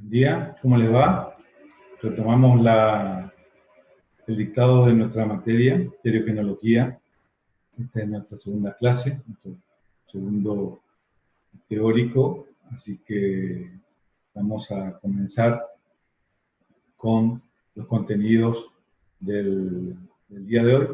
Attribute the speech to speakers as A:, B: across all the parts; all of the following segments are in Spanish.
A: Buen día, ¿cómo les va? Retomamos el dictado de nuestra materia, estereogenología. Esta es nuestra segunda clase, nuestro segundo teórico, así que vamos a comenzar con los contenidos del día de hoy.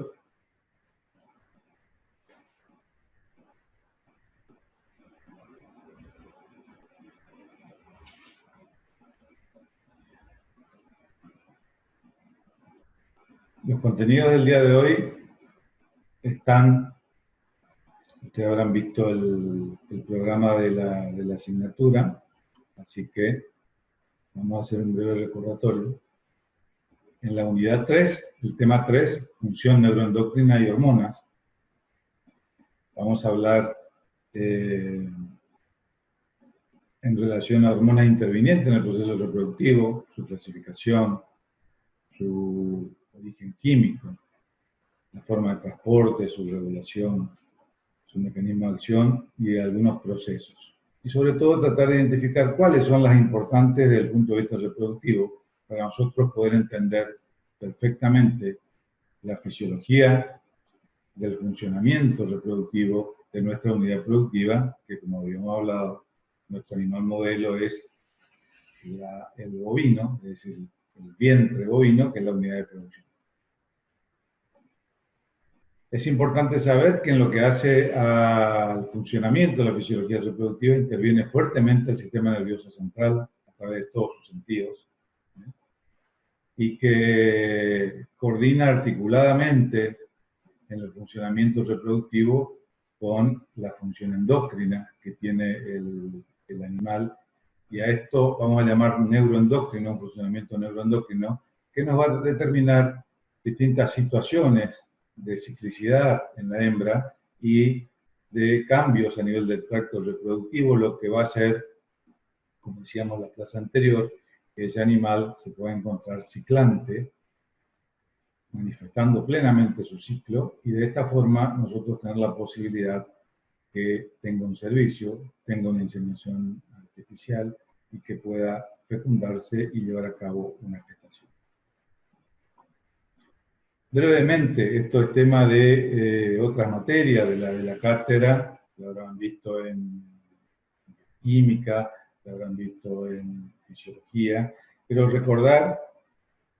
A: Los contenidos del día de hoy están, ustedes habrán visto el programa de la asignatura, así que vamos a hacer un breve recordatorio. En la unidad 3, el tema 3, función neuroendocrina y hormonas, vamos a hablar en relación a hormonas intervinientes en el proceso reproductivo, su clasificación, su origen químico, la forma de transporte, su regulación, su mecanismo de acción y algunos procesos. Y sobre todo tratar de identificar cuáles son las importantes desde el punto de vista reproductivo para nosotros poder entender perfectamente la fisiología del funcionamiento reproductivo de nuestra unidad productiva, que como habíamos hablado, nuestro animal modelo es el bovino, es decir, el vientre bovino, que es la unidad de producción. Es importante saber que en lo que hace al funcionamiento de la fisiología reproductiva interviene fuertemente el sistema nervioso central a través de todos sus sentidos, y que coordina articuladamente en el funcionamiento reproductivo con la función endocrina que tiene el animal, y a esto vamos a llamar neuroendocrino, un funcionamiento neuroendocrino, que nos va a determinar distintas situaciones de ciclicidad en la hembra y de cambios a nivel del tracto reproductivo, lo que va a hacer, como decíamos en la clase anterior, que ese animal se pueda encontrar ciclante, manifestando plenamente su ciclo, y de esta forma nosotros tener la posibilidad que tenga un servicio, tenga una inseminación artificial y que pueda fecundarse y llevar a cabo una gestación. Brevemente, esto es tema de otras materias de la cátedra, lo habrán visto en química, lo habrán visto en fisiología, pero recordar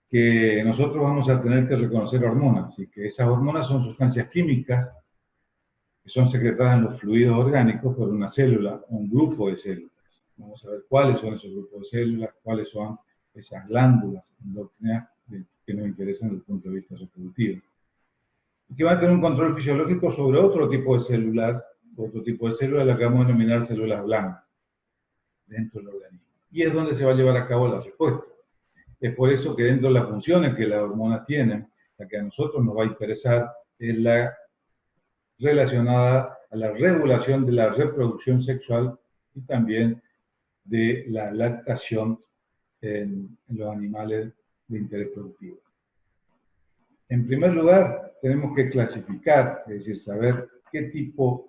A: que nosotros vamos a tener que reconocer hormonas, y que esas hormonas son sustancias químicas que son secretadas en los fluidos orgánicos por una célula o un grupo de células. Vamos a ver cuáles son esos grupos de células, cuáles son esas glándulas endócrinas que nos interesan desde el punto de vista reproductivo. Y que van a tener un control fisiológico sobre otro tipo de célula, la que vamos a denominar células blancas dentro del organismo. Y es donde se va a llevar a cabo la respuesta. Es por eso que dentro de las funciones que las hormonas tienen, la que a nosotros nos va a interesar es la relacionada a la regulación de la reproducción sexual y también de la lactación en los animales de interés productivo. En primer lugar, tenemos que clasificar, es decir, saber qué tipo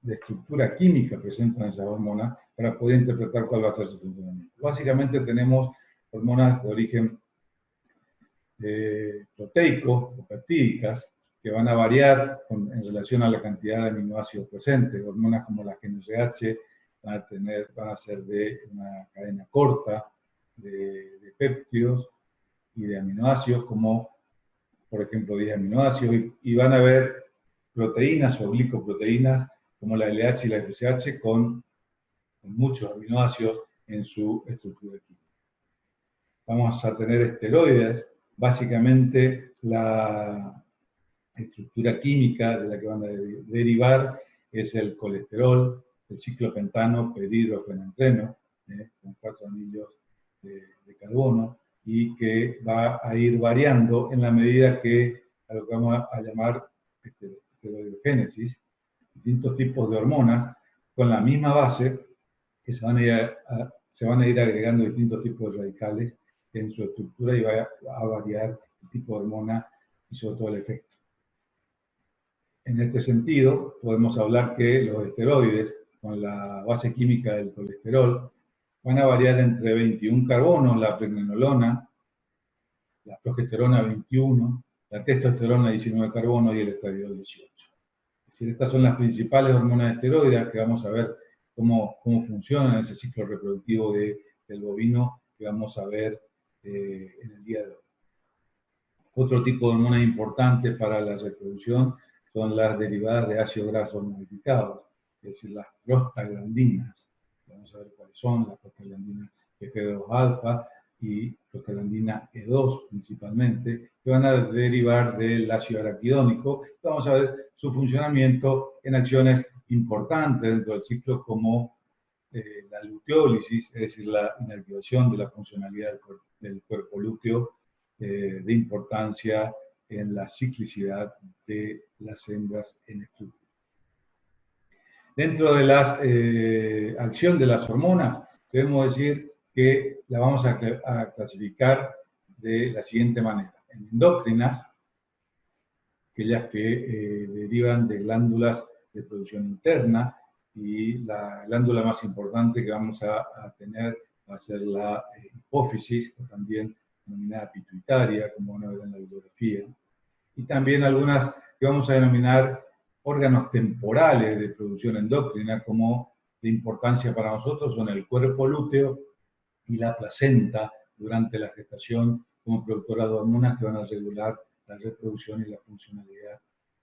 A: de estructura química presentan esas hormonas para poder interpretar cuál va a ser su funcionamiento. Básicamente tenemos hormonas de origen proteico o peptídicas, que van a variar en relación a la cantidad de aminoácidos presentes. Hormonas como la GnRH van a ser de una cadena corta de péptidos y de aminoácidos, como por ejemplo 10 aminoácidos, y van a haber proteínas o glicoproteínas como la LH y la FSH con muchos aminoácidos en su estructura química. Vamos a tener esteroides, básicamente la estructura química de la que van a derivar es el colesterol, el ciclopentano, pedrohidrogenantreno, con 4 anillos de carbono, y que va a ir variando en la medida que a lo que vamos a llamar esteroidogénesis, distintos tipos de hormonas con la misma base, que se van a ir agregando distintos tipos de radicales en su estructura, y va a variar el tipo de hormona y sobre todo el efecto. En este sentido, podemos hablar que los esteroides, con la base química del colesterol, van a variar entre 21 carbonos, la pregnenolona, la progesterona 21, la testosterona 19 carbonos y el estradiol 18. Es decir, estas son las principales hormonas esteroides que vamos a ver cómo funcionan en ese ciclo reproductivo del bovino que vamos a ver en el día de hoy. Otro tipo de hormonas importante para la reproducción son las derivadas de ácidos grasos modificados, es decir, las prostaglandinas. Vamos a ver cuáles son las prostaglandinas F2-alfa y prostaglandina E2 principalmente, que van a derivar del ácido araquidónico. Vamos a ver su funcionamiento en acciones importantes dentro del ciclo como la luteólisis, es decir, la inactivación de la funcionalidad del cuerpo lúteo, de importancia en la ciclicidad de las hembras en estudio. Dentro de la acción de las hormonas, debemos decir que la vamos a clasificar de la siguiente manera. En endócrinas, aquellas que derivan de glándulas de producción interna, y la glándula más importante que vamos a tener va a ser la hipófisis, o también denominada pituitaria, como van a ver en la bibliografía, y también algunas que vamos a denominar órganos temporales de producción endocrina, como de importancia para nosotros son el cuerpo lúteo y la placenta durante la gestación, como productora de hormonas que van a regular la reproducción y la funcionalidad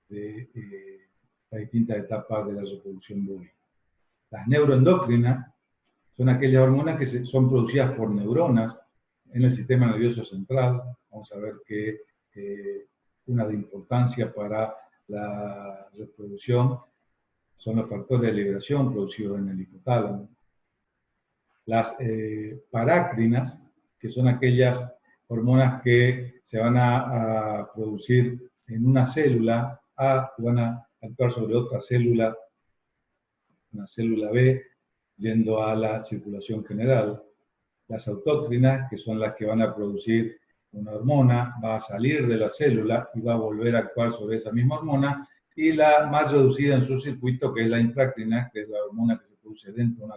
A: de las distintas etapas de la reproducción bovina. Las neuroendocrinas son aquellas hormonas que son producidas por neuronas en el sistema nervioso central. Vamos a ver que una de importancia para la reproducción son los factores de liberación producidos en el hipotálamo. Las parácrinas, que son aquellas hormonas que se van a producir en una célula A, y van a actuar sobre otra célula, una célula B, yendo a la circulación general. Las autócrinas, que son las que van a producir una hormona, va a salir de la célula y va a volver a actuar sobre esa misma hormona, y la más reducida en su circuito, que es la intracrina, que es la hormona que se produce dentro de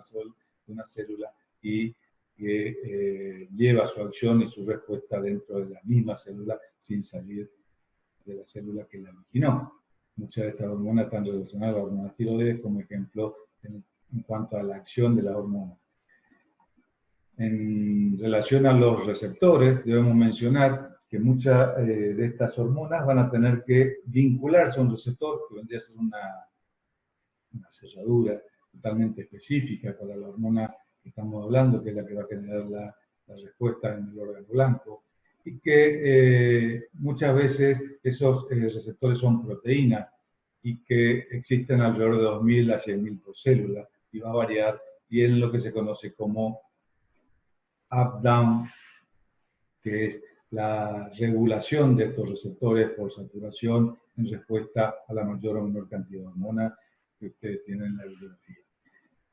A: una célula y que lleva su acción y su respuesta dentro de la misma célula sin salir de la célula que la originó. Muchas de estas hormonas están relacionadas a la hormona tiroides como ejemplo en cuanto a la acción de la hormona. En relación a los receptores, debemos mencionar que muchas de estas hormonas van a tener que vincularse a un receptor, que vendría a ser una cerradura totalmente específica para la hormona que estamos hablando, que es la que va a generar la respuesta en el órgano blanco, y que muchas veces esos receptores son proteínas y que existen alrededor de 2.000 a 100.000 por célula, y va a variar, y en lo que se conoce como up-down, que es la regulación de estos receptores por saturación en respuesta a la mayor o menor cantidad de hormonas que ustedes tienen en la bibliografía.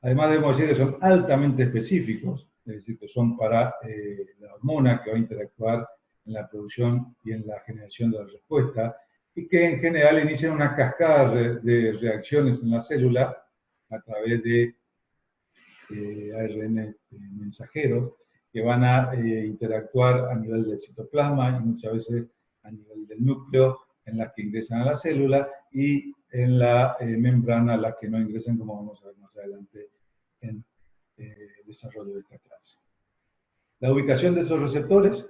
A: Además, debemos decir que son altamente específicos, es decir, que son para la hormona que va a interactuar en la producción y en la generación de la respuesta, y que en general inician una cascada de reacciones en la célula a través de ARN mensajeros, que van a interactuar a nivel del citoplasma y muchas veces a nivel del núcleo, en las que ingresan a la célula, y en la membrana, las que no ingresan, como vamos a ver más adelante en el desarrollo de esta clase. La ubicación de esos receptores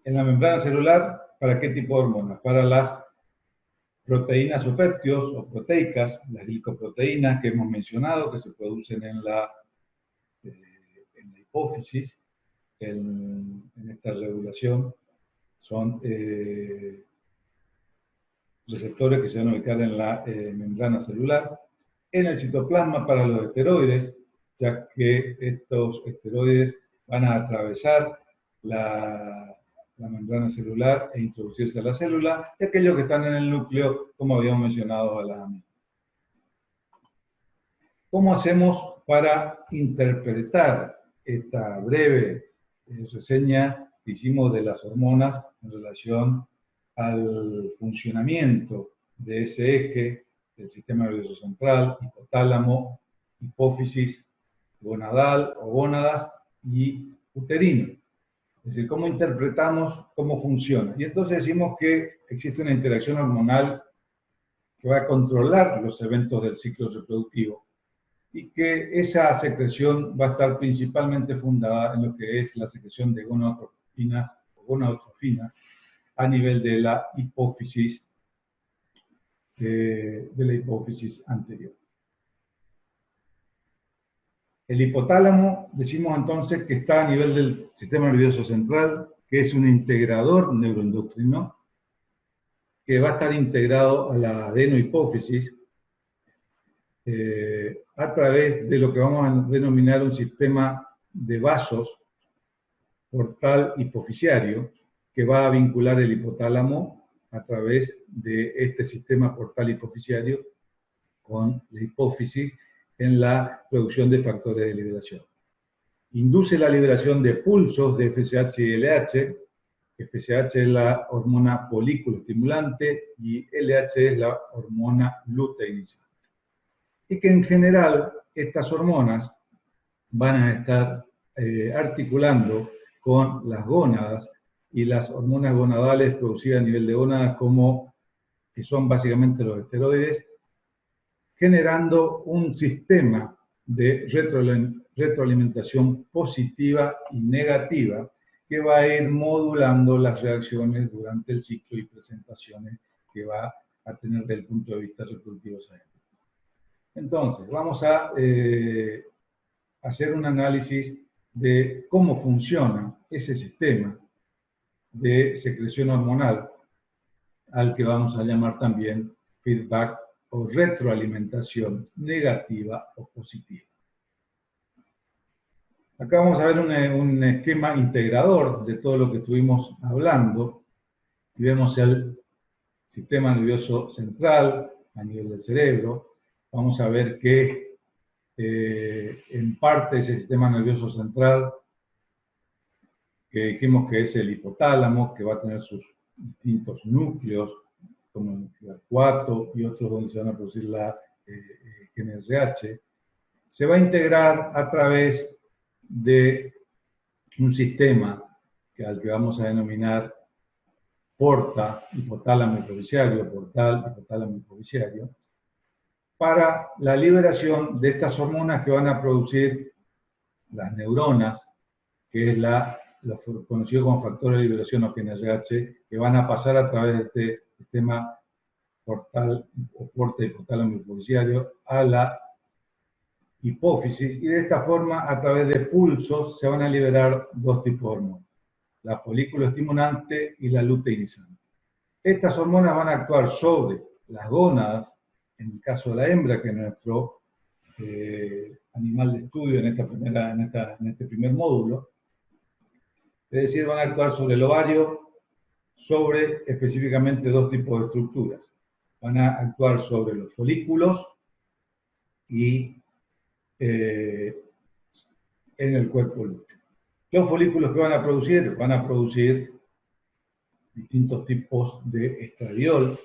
A: en la membrana celular, ¿para qué tipo de hormonas? Para las proteínas o péptidos o proteicas, las glicoproteínas que hemos mencionado, que se producen en la hipófisis, en esta regulación, son receptores que se van a ubicar en la membrana celular. En el citoplasma para los esteroides, ya que estos esteroides van a atravesar la membrana celular e introducirse a la célula, y aquellos que están en el núcleo, como habíamos mencionado a la misma. ¿Cómo hacemos para interpretar esta breve reseña que hicimos de las hormonas en relación al funcionamiento de ese eje del sistema nervioso central, hipotálamo, hipófisis, gonadal o gónadas y uterino. Es decir, cómo interpretamos cómo funciona. Y entonces decimos que existe una interacción hormonal que va a controlar los eventos del ciclo reproductivo y que esa secreción va a estar principalmente fundada en lo que es la secreción de gonadotrofinas o gonadotrofinas a nivel de la hipófisis anterior. El hipotálamo, decimos entonces que está a nivel del sistema nervioso central, que es un integrador neuroendocrino, que va a estar integrado a la adenohipófisis a través de lo que vamos a denominar un sistema de vasos portal hipofisiario, que va a vincular el hipotálamo a través de este sistema portal hipofisiario con la hipófisis en la producción de factores de liberación. Induce la liberación de pulsos de FSH y LH. FSH es la hormona folículo estimulante y LH es la hormona luteinizante. Y que en general estas hormonas van a estar articulando con las gónadas y las hormonas gonadales producidas a nivel de gónadas, como que son básicamente los esteroides, generando un sistema de retroalimentación positiva y negativa que va a ir modulando las reacciones durante el ciclo y presentaciones que va a tener desde el punto de vista reproductivo. Entonces, vamos a hacer un análisis de cómo funciona ese sistema de secreción hormonal, al que vamos a llamar también feedback o retroalimentación negativa o positiva. Acá vamos a ver un esquema integrador de todo lo que estuvimos hablando. Y vemos el sistema nervioso central a nivel del cerebro. Vamos a ver que en parte ese sistema nervioso central, que dijimos que es el hipotálamo, que va a tener sus distintos núcleos, como el GAR4 y otros donde se van a producir la GNRH, se va a integrar a través de un sistema al que vamos a denominar porta, hipotálamo hipofisiario, portal, hipotálamo hipofisiario, para la liberación de estas hormonas que van a producir las neuronas, que es lo conocido como factor de liberación o GNRH, que van a pasar a través de este sistema portal o porta hipotálamo hipofisiario a la hipófisis, y de esta forma, a través de pulsos, se van a liberar dos tipos de hormonas, la folículo estimulante y la luteinizante. Estas hormonas van a actuar sobre las gónadas, en el caso de la hembra, que es nuestro animal de estudio en este primer módulo. Es decir, van a actuar sobre el ovario, sobre específicamente dos tipos de estructuras. Van a actuar sobre los folículos y en el cuerpo lúteo. Los folículos que van a producir distintos tipos de estradiol,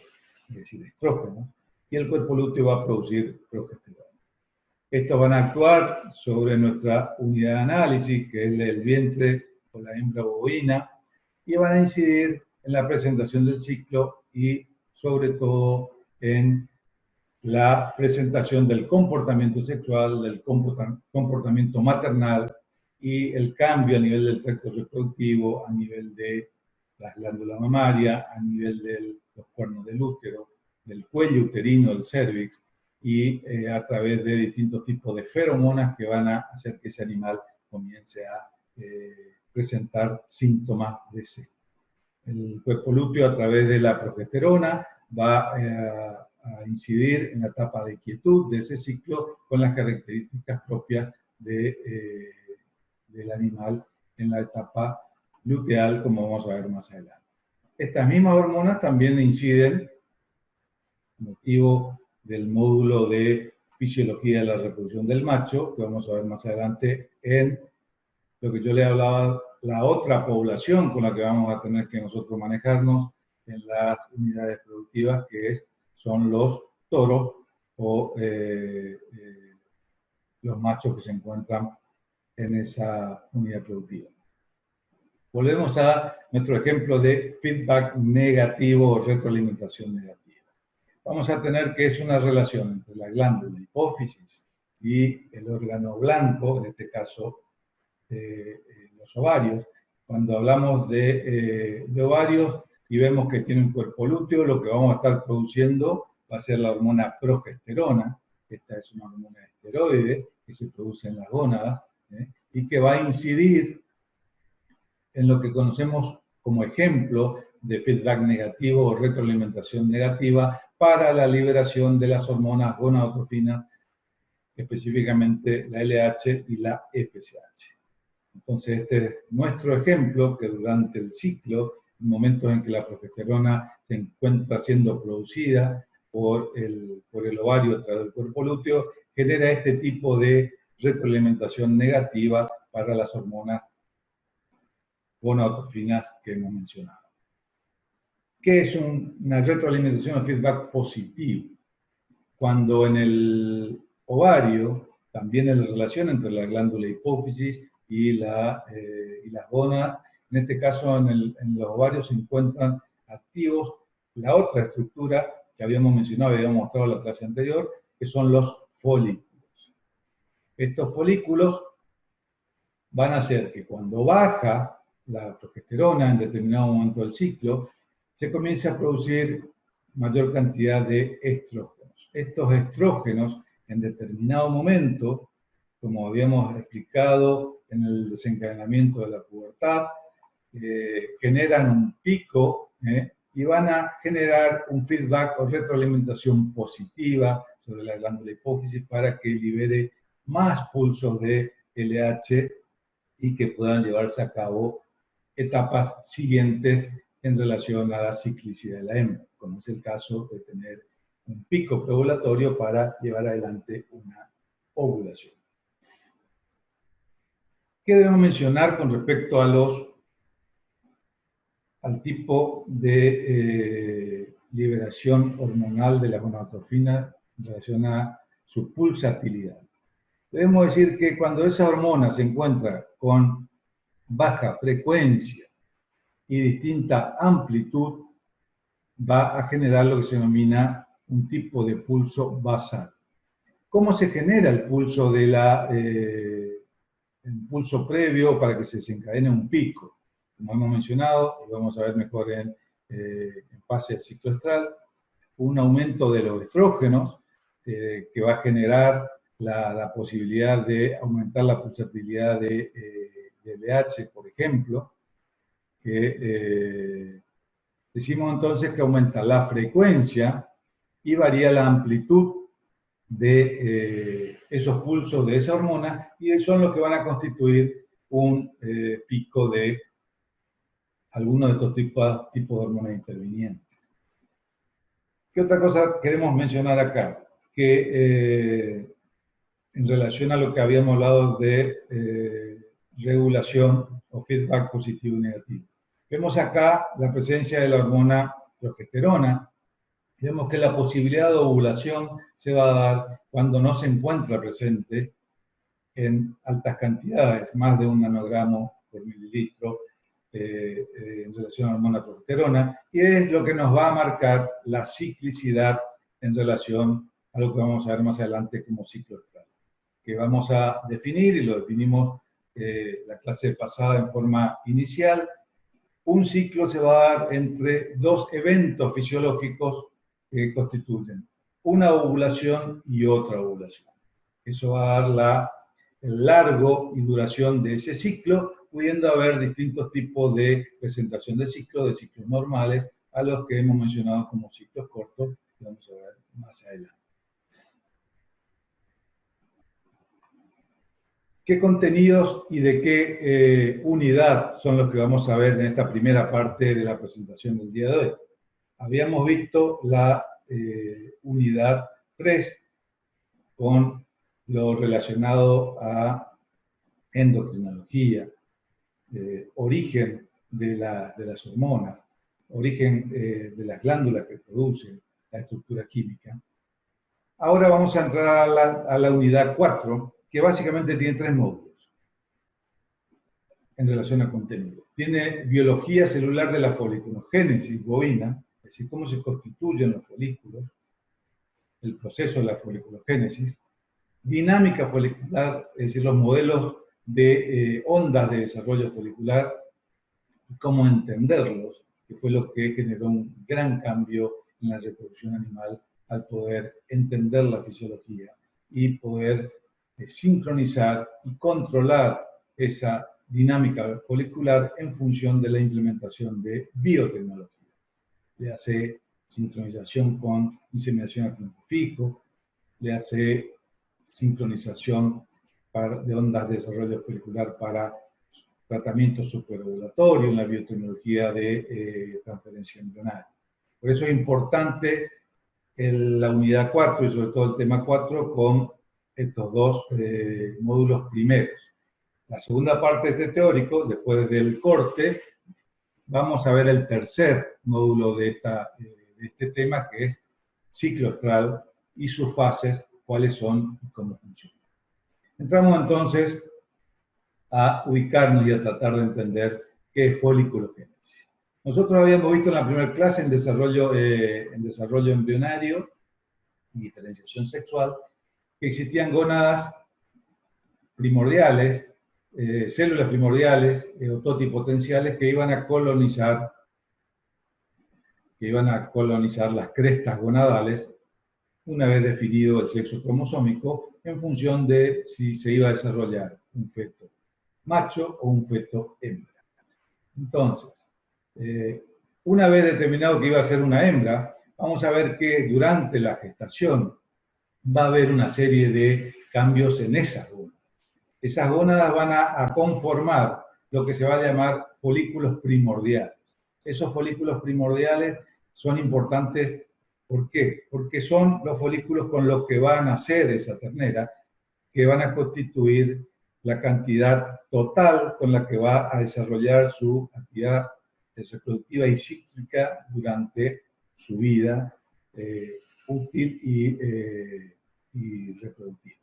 A: es decir, estrógenos, y el cuerpo lúteo va a producir progesterona. Estos van a actuar sobre nuestra unidad de análisis, que es el vientre o la hembra bovina, y van a incidir en la presentación del ciclo y sobre todo en la presentación del comportamiento sexual, del comportamiento maternal y el cambio a nivel del tracto reproductivo, a nivel de la glándula mamaria, a nivel de los cuernos del útero, del cuello uterino, del cérvix, y a través de distintos tipos de feromonas que van a hacer que ese animal comience a presentar síntomas de sexo. El cuerpo lúteo, a través de la progesterona, va a incidir en la etapa de quietud de ese ciclo con las características propias del animal en la etapa luteal, como vamos a ver más adelante. Estas mismas hormonas también inciden, motivo del módulo de fisiología de la reproducción del macho, que vamos a ver más adelante, en lo que yo le hablaba, la otra población con la que vamos a tener que nosotros manejarnos en las unidades productivas, que son los toros o los machos que se encuentran en esa unidad productiva. Volvemos a nuestro ejemplo de feedback negativo o retroalimentación negativa. Vamos a tener que es una relación entre la glándula hipófisis y el órgano blanco, en este caso los ovarios. Cuando hablamos de ovarios y vemos que tiene un cuerpo lúteo, lo que vamos a estar produciendo va a ser la hormona progesterona. Esta es una hormona esteroide que se produce en las gónadas y que va a incidir en lo que conocemos como ejemplo de feedback negativo o retroalimentación negativa para la liberación de las hormonas gonadotrofinas, específicamente la LH y la FSH. Entonces, este es nuestro ejemplo que durante el ciclo, en momentos en que la progesterona se encuentra siendo producida por el ovario a través del cuerpo lúteo, genera este tipo de retroalimentación negativa para las hormonas gonadotrofinas que hemos mencionado. ¿Qué es una retroalimentación o feedback positivo? Cuando en el ovario, también en la relación entre la glándula hipófisis y las gónadas, en este caso en los ovarios se encuentran activos la otra estructura que habíamos mencionado, habíamos mostrado en la clase anterior, que son los folículos. Estos folículos van a hacer que cuando baja la progesterona en determinado momento del ciclo, se comience a producir mayor cantidad de estrógenos. Estos estrógenos, en determinado momento, como habíamos explicado en el desencadenamiento de la pubertad, generan un pico y van a generar un feedback o retroalimentación positiva sobre la glándula hipófisis para que libere más pulsos de LH y que puedan llevarse a cabo etapas siguientes en relación a la ciclicidad de la hembra, como es el caso de tener un pico preovulatorio para llevar adelante una ovulación. ¿Qué debemos mencionar con respecto al tipo de liberación hormonal de la gonadotrofina en relación a su pulsatilidad? Debemos decir que cuando esa hormona se encuentra con baja frecuencia y distinta amplitud, va a generar lo que se denomina un tipo de pulso basal. ¿Cómo se genera el pulso el pulso previo para que se desencadene un pico? Como hemos mencionado, y vamos a ver mejor en fase del ciclo estral, un aumento de los estrógenos que va a generar la posibilidad de aumentar la pulsatividad de LH, por ejemplo, que decimos entonces que aumenta la frecuencia y varía la amplitud de esos pulsos de esa hormona y son los que van a constituir un pico de alguno de estos tipos de hormonas intervinientes. ¿Qué otra cosa queremos mencionar acá? Que en relación a lo que habíamos hablado de regulación o feedback positivo y negativo. Vemos acá la presencia de la hormona progesterona. Vemos que la posibilidad de ovulación se va a dar cuando no se encuentra presente en altas cantidades, más de 1 nanogramo por mililitro en relación a la hormona progesterona, y es lo que nos va a marcar la ciclicidad en relación a lo que vamos a ver más adelante como ciclo estral, que vamos a definir, y lo definimos la clase pasada en forma inicial. Un ciclo se va a dar entre dos eventos fisiológicos que constituyen una ovulación y otra ovulación. Eso va a dar el largo y duración de ese ciclo, pudiendo haber distintos tipos de presentación de ciclos normales, a los que hemos mencionado como ciclos cortos, que vamos a ver más adelante. ¿Qué contenidos y de qué unidad son los que vamos a ver en esta primera parte de la presentación del día de hoy? Habíamos visto la unidad 3 con lo relacionado a endocrinología, origen de las hormonas, origen de las glándulas que producen, la estructura química. Ahora vamos a entrar a la unidad 4, que básicamente tiene 3 módulos. en relación a contenido. Tiene biología celular de la foliculogénesis bovina, es decir, cómo se constituyen los folículos, el proceso de la foliculogénesis, dinámica folicular, es decir, los modelos de ondas de desarrollo folicular, y cómo entenderlos, que fue lo que generó un gran cambio en la reproducción animal al poder entender la fisiología y poder sincronizar y controlar esa dinámica folicular en función de la implementación de biotecnología. Le hace sincronización con inseminación a tiempo fijo, le hace sincronización de ondas de desarrollo folicular para tratamiento superovulatorio en la biotecnología de transferencia embrionaria. Por eso es importante la unidad 4 y sobre todo el tema 4 con estos dos módulos primeros. La segunda parte de este teórico, después del corte, vamos a ver el tercer módulo de este tema, que es ciclo estral y sus fases, cuáles son y cómo funcionan. Entramos entonces a ubicarnos y a tratar de entender qué es foliculogénesis. Nosotros habíamos visto en la primera clase en desarrollo embrionario y diferenciación sexual que existían gónadas primordiales, células primordiales o totipotenciales que iban a colonizar las crestas gonadales una vez definido el sexo cromosómico en función de si se iba a desarrollar un feto macho o un feto hembra. Entonces, una vez determinado que iba a ser una hembra, vamos a ver que durante la gestación va a haber una serie de cambios en esas gónadas. Esas gónadas van a conformar lo que se va a llamar folículos primordiales. Esos folículos primordiales son importantes, ¿por qué? Porque son los folículos con los que va a nacer esa ternera, que van a constituir la cantidad total con la que va a desarrollar su actividad reproductiva y cíclica durante su vida útil y reproductiva.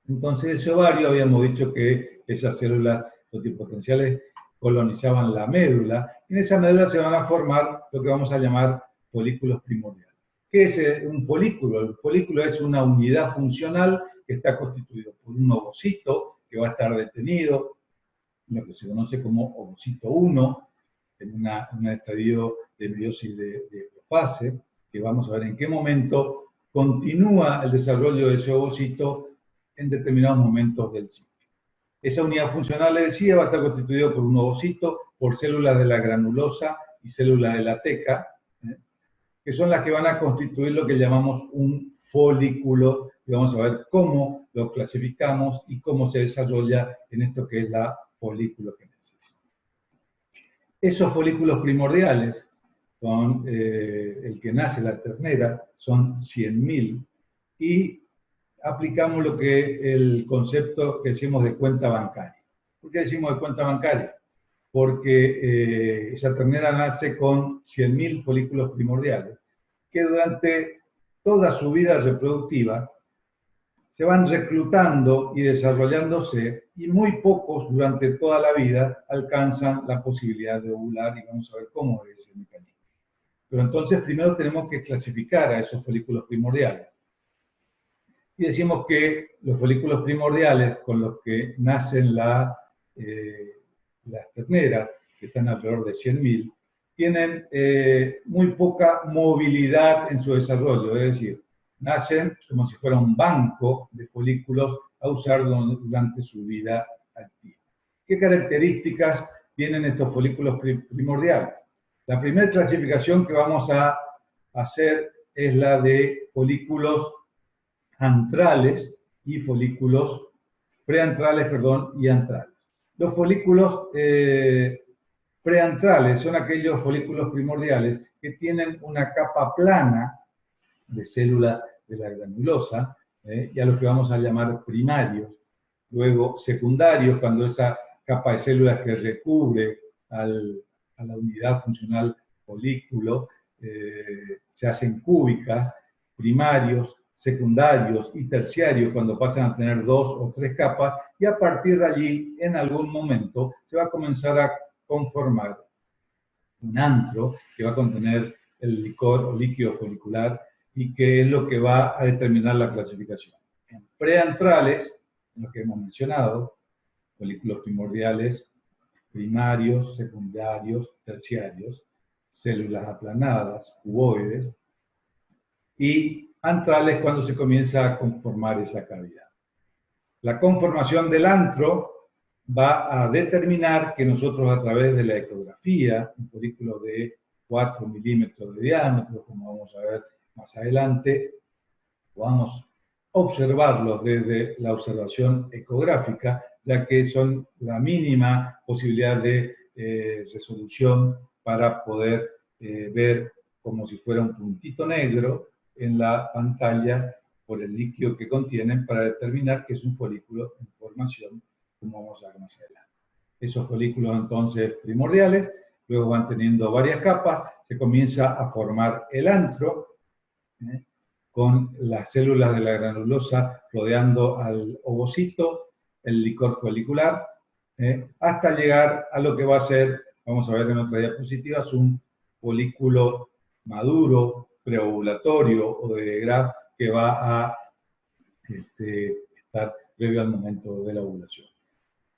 A: Entonces, ese ovario, habíamos dicho que esas células totipotenciales colonizaban la médula, y en esa médula se van a formar lo que vamos a llamar folículos primordiales. ¿Qué es un folículo? El folículo es una unidad funcional que está constituido por un ovocito que va a estar detenido, lo que se conoce como ovocito 1, en un estadio de meiosis de profase, que vamos a ver en qué momento continúa el desarrollo de ese ovocito en determinados momentos del ciclo. Esa unidad funcional, le decía, va a estar constituida por un ovocito, por células de la granulosa y células de la teca, que son las que van a constituir lo que llamamos un folículo, y vamos a ver cómo lo clasificamos y cómo se desarrolla en esto que es la foliculogénesis. Esos folículos primordiales son el que nace la ternera, son 100.000, y aplicamos el concepto que decimos de cuenta bancaria. ¿Por qué decimos de cuenta bancaria? Porque esa ternera nace con 100.000 folículos primordiales, que durante toda su vida reproductiva se van reclutando y desarrollándose, y muy pocos durante toda la vida alcanzan la posibilidad de ovular, y vamos a ver cómo es el mecanismo. Pero entonces primero tenemos que clasificar a esos folículos primordiales. Y decimos que los folículos primordiales con los que nacen las terneras, que están alrededor de 100.000, tienen muy poca movilidad en su desarrollo, es decir, nacen como si fuera un banco de folículos a usar durante su vida activa. ¿Qué características tienen estos folículos primordiales? La primera clasificación que vamos a hacer es la de folículos antrales y folículos preantrales, y antrales. Los folículos preantrales son aquellos folículos primordiales que tienen una capa plana de células de la granulosa, y a los que vamos a llamar primarios. Luego secundarios, cuando esa capa de células que recubre a la unidad funcional folículo se hacen cúbicas. Primarios, secundarios y terciarios cuando pasan a tener 2 o 3 capas, y a partir de allí, en algún momento, se va a comenzar a conformar un antro que va a contener el licor o líquido folicular y que es lo que va a determinar la clasificación. En preantrales, lo que hemos mencionado, folículos primordiales, primarios, secundarios, terciarios, células aplanadas, cuboides, y antrales cuando se comienza a conformar esa cavidad. La conformación del antro va a determinar que nosotros a través de la ecografía, un folículo de 4 milímetros de diámetro, como vamos a ver más adelante, podamos observarlos desde la observación ecográfica, ya que son la mínima posibilidad de resolución para poder ver como si fuera un puntito negro en la pantalla por el líquido que contienen para determinar que es un folículo en formación, como vamos a ver más adelante. Esos folículos entonces primordiales, luego van teniendo varias capas, se comienza a formar el antro, con las células de la granulosa rodeando al ovocito, el licor folicular, hasta llegar a lo que va a ser, vamos a ver en otra diapositiva, un folículo maduro, preovulatorio o de Graf que va a estar previo al momento de la ovulación.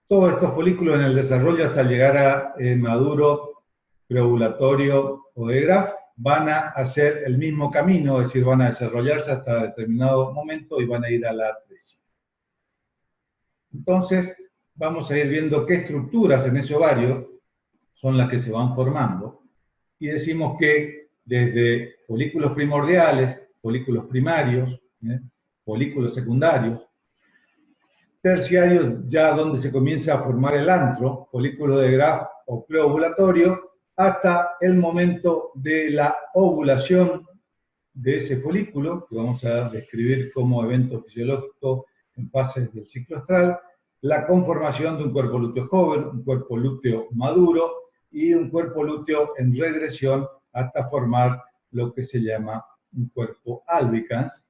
A: Todos estos folículos en el desarrollo hasta llegar a maduro, preovulatorio o de Graf van a hacer el mismo camino, es decir, van a desarrollarse hasta determinado momento y van a ir a la atresia. Entonces, vamos a ir viendo qué estructuras en ese ovario son las que se van formando y decimos que desde folículos primordiales, folículos primarios, folículos secundarios, terciarios ya donde se comienza a formar el antro, folículo de Graf o preovulatorio, hasta el momento de la ovulación de ese folículo, que vamos a describir como evento fisiológico en fases del ciclo astral, la conformación de un cuerpo lúteo joven, un cuerpo lúteo maduro y un cuerpo lúteo en regresión hasta formar lo que se llama un cuerpo albicans,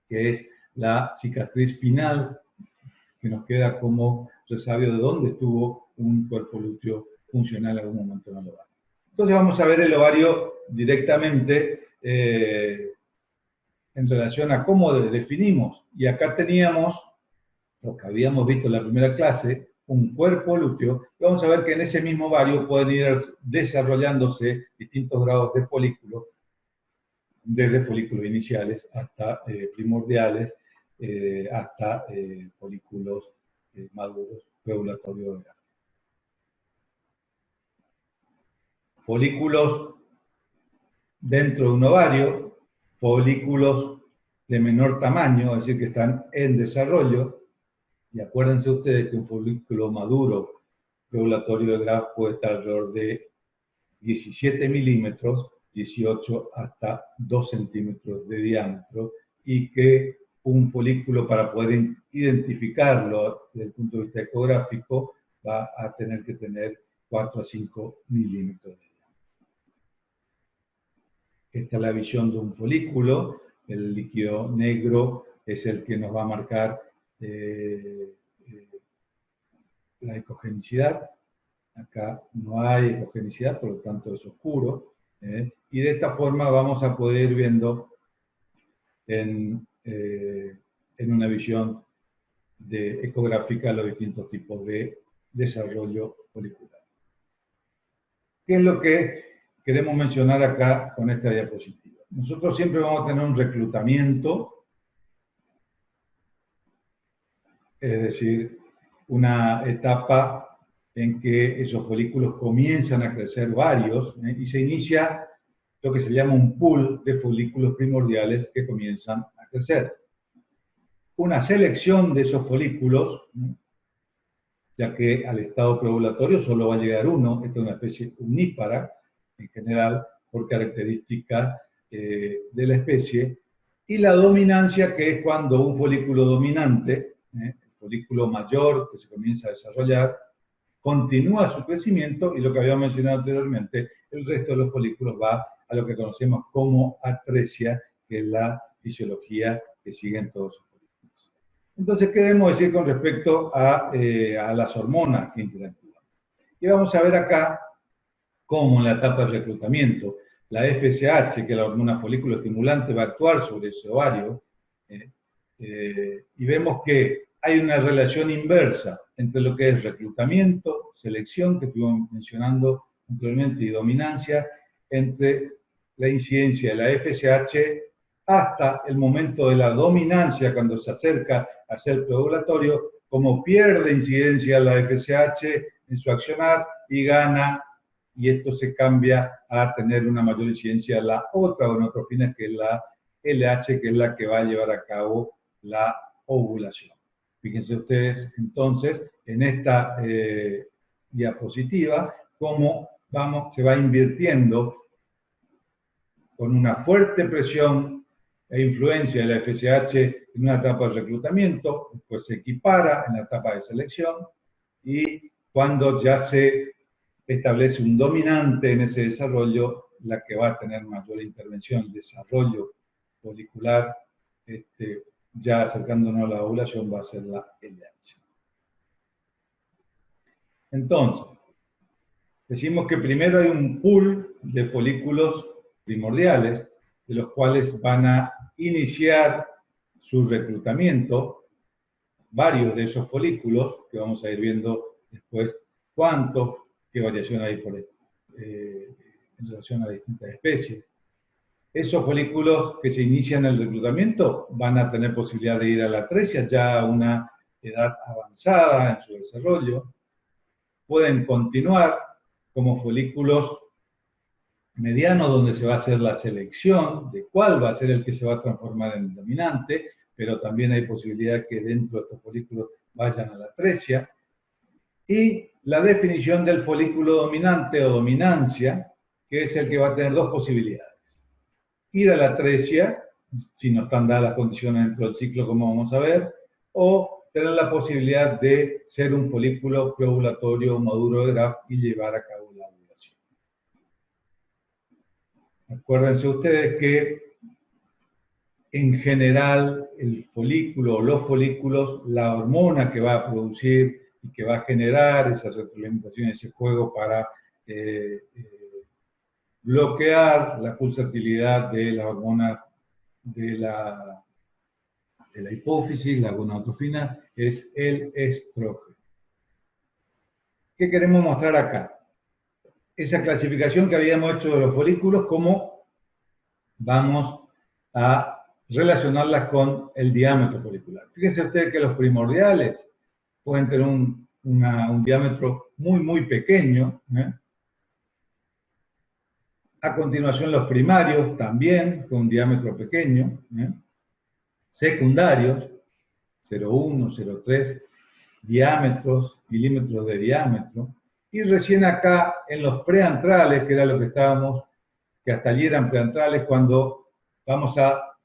A: que es la cicatriz final que nos queda como resabio de dónde estuvo un cuerpo lúteo funcional en algún momento en el ovario. Entonces vamos a ver el ovario directamente en relación a cómo definimos. Y acá teníamos lo que habíamos visto en la primera clase, un cuerpo lúteo, y vamos a ver que en ese mismo ovario pueden ir desarrollándose distintos grados de folículos, desde folículos iniciales hasta primordiales, hasta folículos maduros, preovulatorios. Folículos dentro de un ovario, folículos de menor tamaño, es decir, que están en desarrollo, y acuérdense ustedes que un folículo maduro preovulatorio de Graf puede estar alrededor de 17 milímetros, 18 hasta 2 centímetros de diámetro, y que un folículo, para poder identificarlo desde el punto de vista ecográfico, va a tener que tener 4 a 5 milímetros de diámetro. Esta es la visión de un folículo. El líquido negro es el que nos va a marcar la ecogenicidad. Acá no hay ecogenicidad, por lo tanto es oscuro. Y de esta forma vamos a poder ir viendo en una visión ecográfica los distintos tipos de desarrollo folicular. ¿Qué es lo que queremos mencionar acá con esta diapositiva? Nosotros siempre vamos a tener un reclutamiento, es decir, una etapa en que esos folículos comienzan a crecer varios, y se inicia lo que se llama un pool de folículos primordiales que comienzan a crecer. Una selección de esos folículos, ya que al estado preovulatorio solo va a llegar uno, esta es una especie unípara, en general, por características de la especie, y la dominancia, que es cuando un folículo dominante, el folículo mayor que se comienza a desarrollar, continúa su crecimiento, y lo que habíamos mencionado anteriormente, el resto de los folículos va a lo que conocemos como atresia, que es la fisiología que siguen todos sus folículos. Entonces, ¿qué debemos decir con respecto a las hormonas que interactúan? Y vamos a ver acá cómo en la etapa de reclutamiento la FSH, que es la hormona folículo estimulante, va a actuar sobre ese ovario, y vemos que hay una relación inversa entre lo que es reclutamiento, selección, que estuvimos mencionando anteriormente, y dominancia, entre la incidencia de la FSH hasta el momento de la dominancia, cuando se acerca a ser preovulatorio, como pierde incidencia la FSH en su accionar y gana, y esto se cambia a tener una mayor incidencia la otra gonadotrofina, que es la LH, que es la que va a llevar a cabo la ovulación. Fíjense ustedes entonces en esta diapositiva cómo se va invirtiendo con una fuerte presión e influencia de la FSH en una etapa de reclutamiento, después se equipara en la etapa de selección, y cuando ya se establece un dominante en ese desarrollo, la que va a tener mayor intervención, desarrollo folicular, ya acercándonos a la ovulación, va a ser la LH. Entonces, decimos que primero hay un pool de folículos primordiales, de los cuales van a iniciar su reclutamiento varios de esos folículos, que vamos a ir viendo después qué variación hay en relación a distintas especies. Esos folículos que se inician el reclutamiento van a tener posibilidad de ir a la atresia ya a una edad avanzada en su desarrollo. Pueden continuar como folículos medianos, donde se va a hacer la selección de cuál va a ser el que se va a transformar en dominante, pero también hay posibilidad que dentro de estos folículos vayan a la atresia. Y la definición del folículo dominante o dominancia, que es el que va a tener dos posibilidades. Ir a la atresia, si no están dadas las condiciones dentro del ciclo, como vamos a ver, o tener la posibilidad de ser un folículo preovulatorio maduro de Graf y llevar a cabo la ovulación. Acuérdense ustedes que en general el folículo o los folículos, la hormona que va a producir y que va a generar esa retroalimentación, ese juego para bloquear la pulsatilidad de la hormona de la hipófisis, la gonadotrofina, es el estrógeno. ¿Qué queremos mostrar acá? Esa clasificación que habíamos hecho de los folículos, cómo vamos a relacionarlas con el diámetro folicular. Fíjense ustedes que los primordiales pueden tener un diámetro muy pequeño. A continuación los primarios también con un diámetro pequeño. Secundarios, 0,1, 0,3 diámetros, milímetros de diámetro. Y recién acá en los preantrales, que era lo que estábamos, que hasta allí eran preantrales, cuando vamos a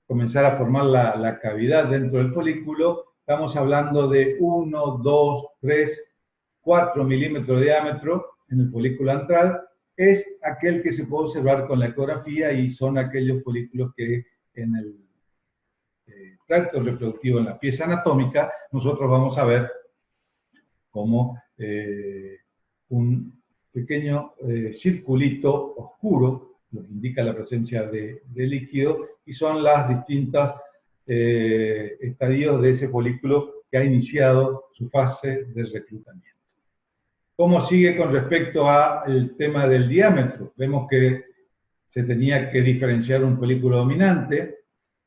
A: comenzar a formar la cavidad dentro del folículo, estamos hablando de 1, 2, 3, 4 milímetros de diámetro en el folículo antral. Es aquel que se puede observar con la ecografía y son aquellos folículos que en el tracto reproductivo, en la pieza anatómica, nosotros vamos a ver como un pequeño circulito oscuro, lo que indica la presencia de líquido, y son las distintas estadios de ese folículo que ha iniciado su fase de reclutamiento. ¿Cómo sigue con respecto al tema del diámetro? Vemos que se tenía que diferenciar un folículo dominante.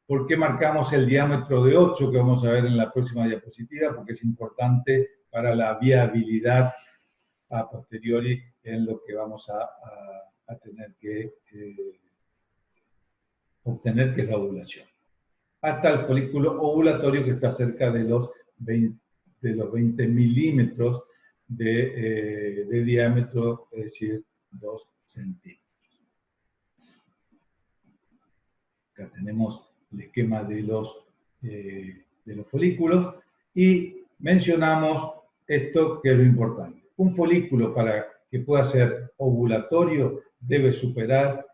A: ¿Por qué marcamos el diámetro de 8 que vamos a ver en la próxima diapositiva? Porque es importante para la viabilidad a posteriori en lo que vamos a tener que obtener, que es la ovulación. Hasta el folículo ovulatorio, que está cerca de los 20 milímetros de diámetro, es decir, 2 centímetros. Acá tenemos el esquema de los folículos y mencionamos esto que es lo importante. Un folículo, para que pueda ser ovulatorio, debe superar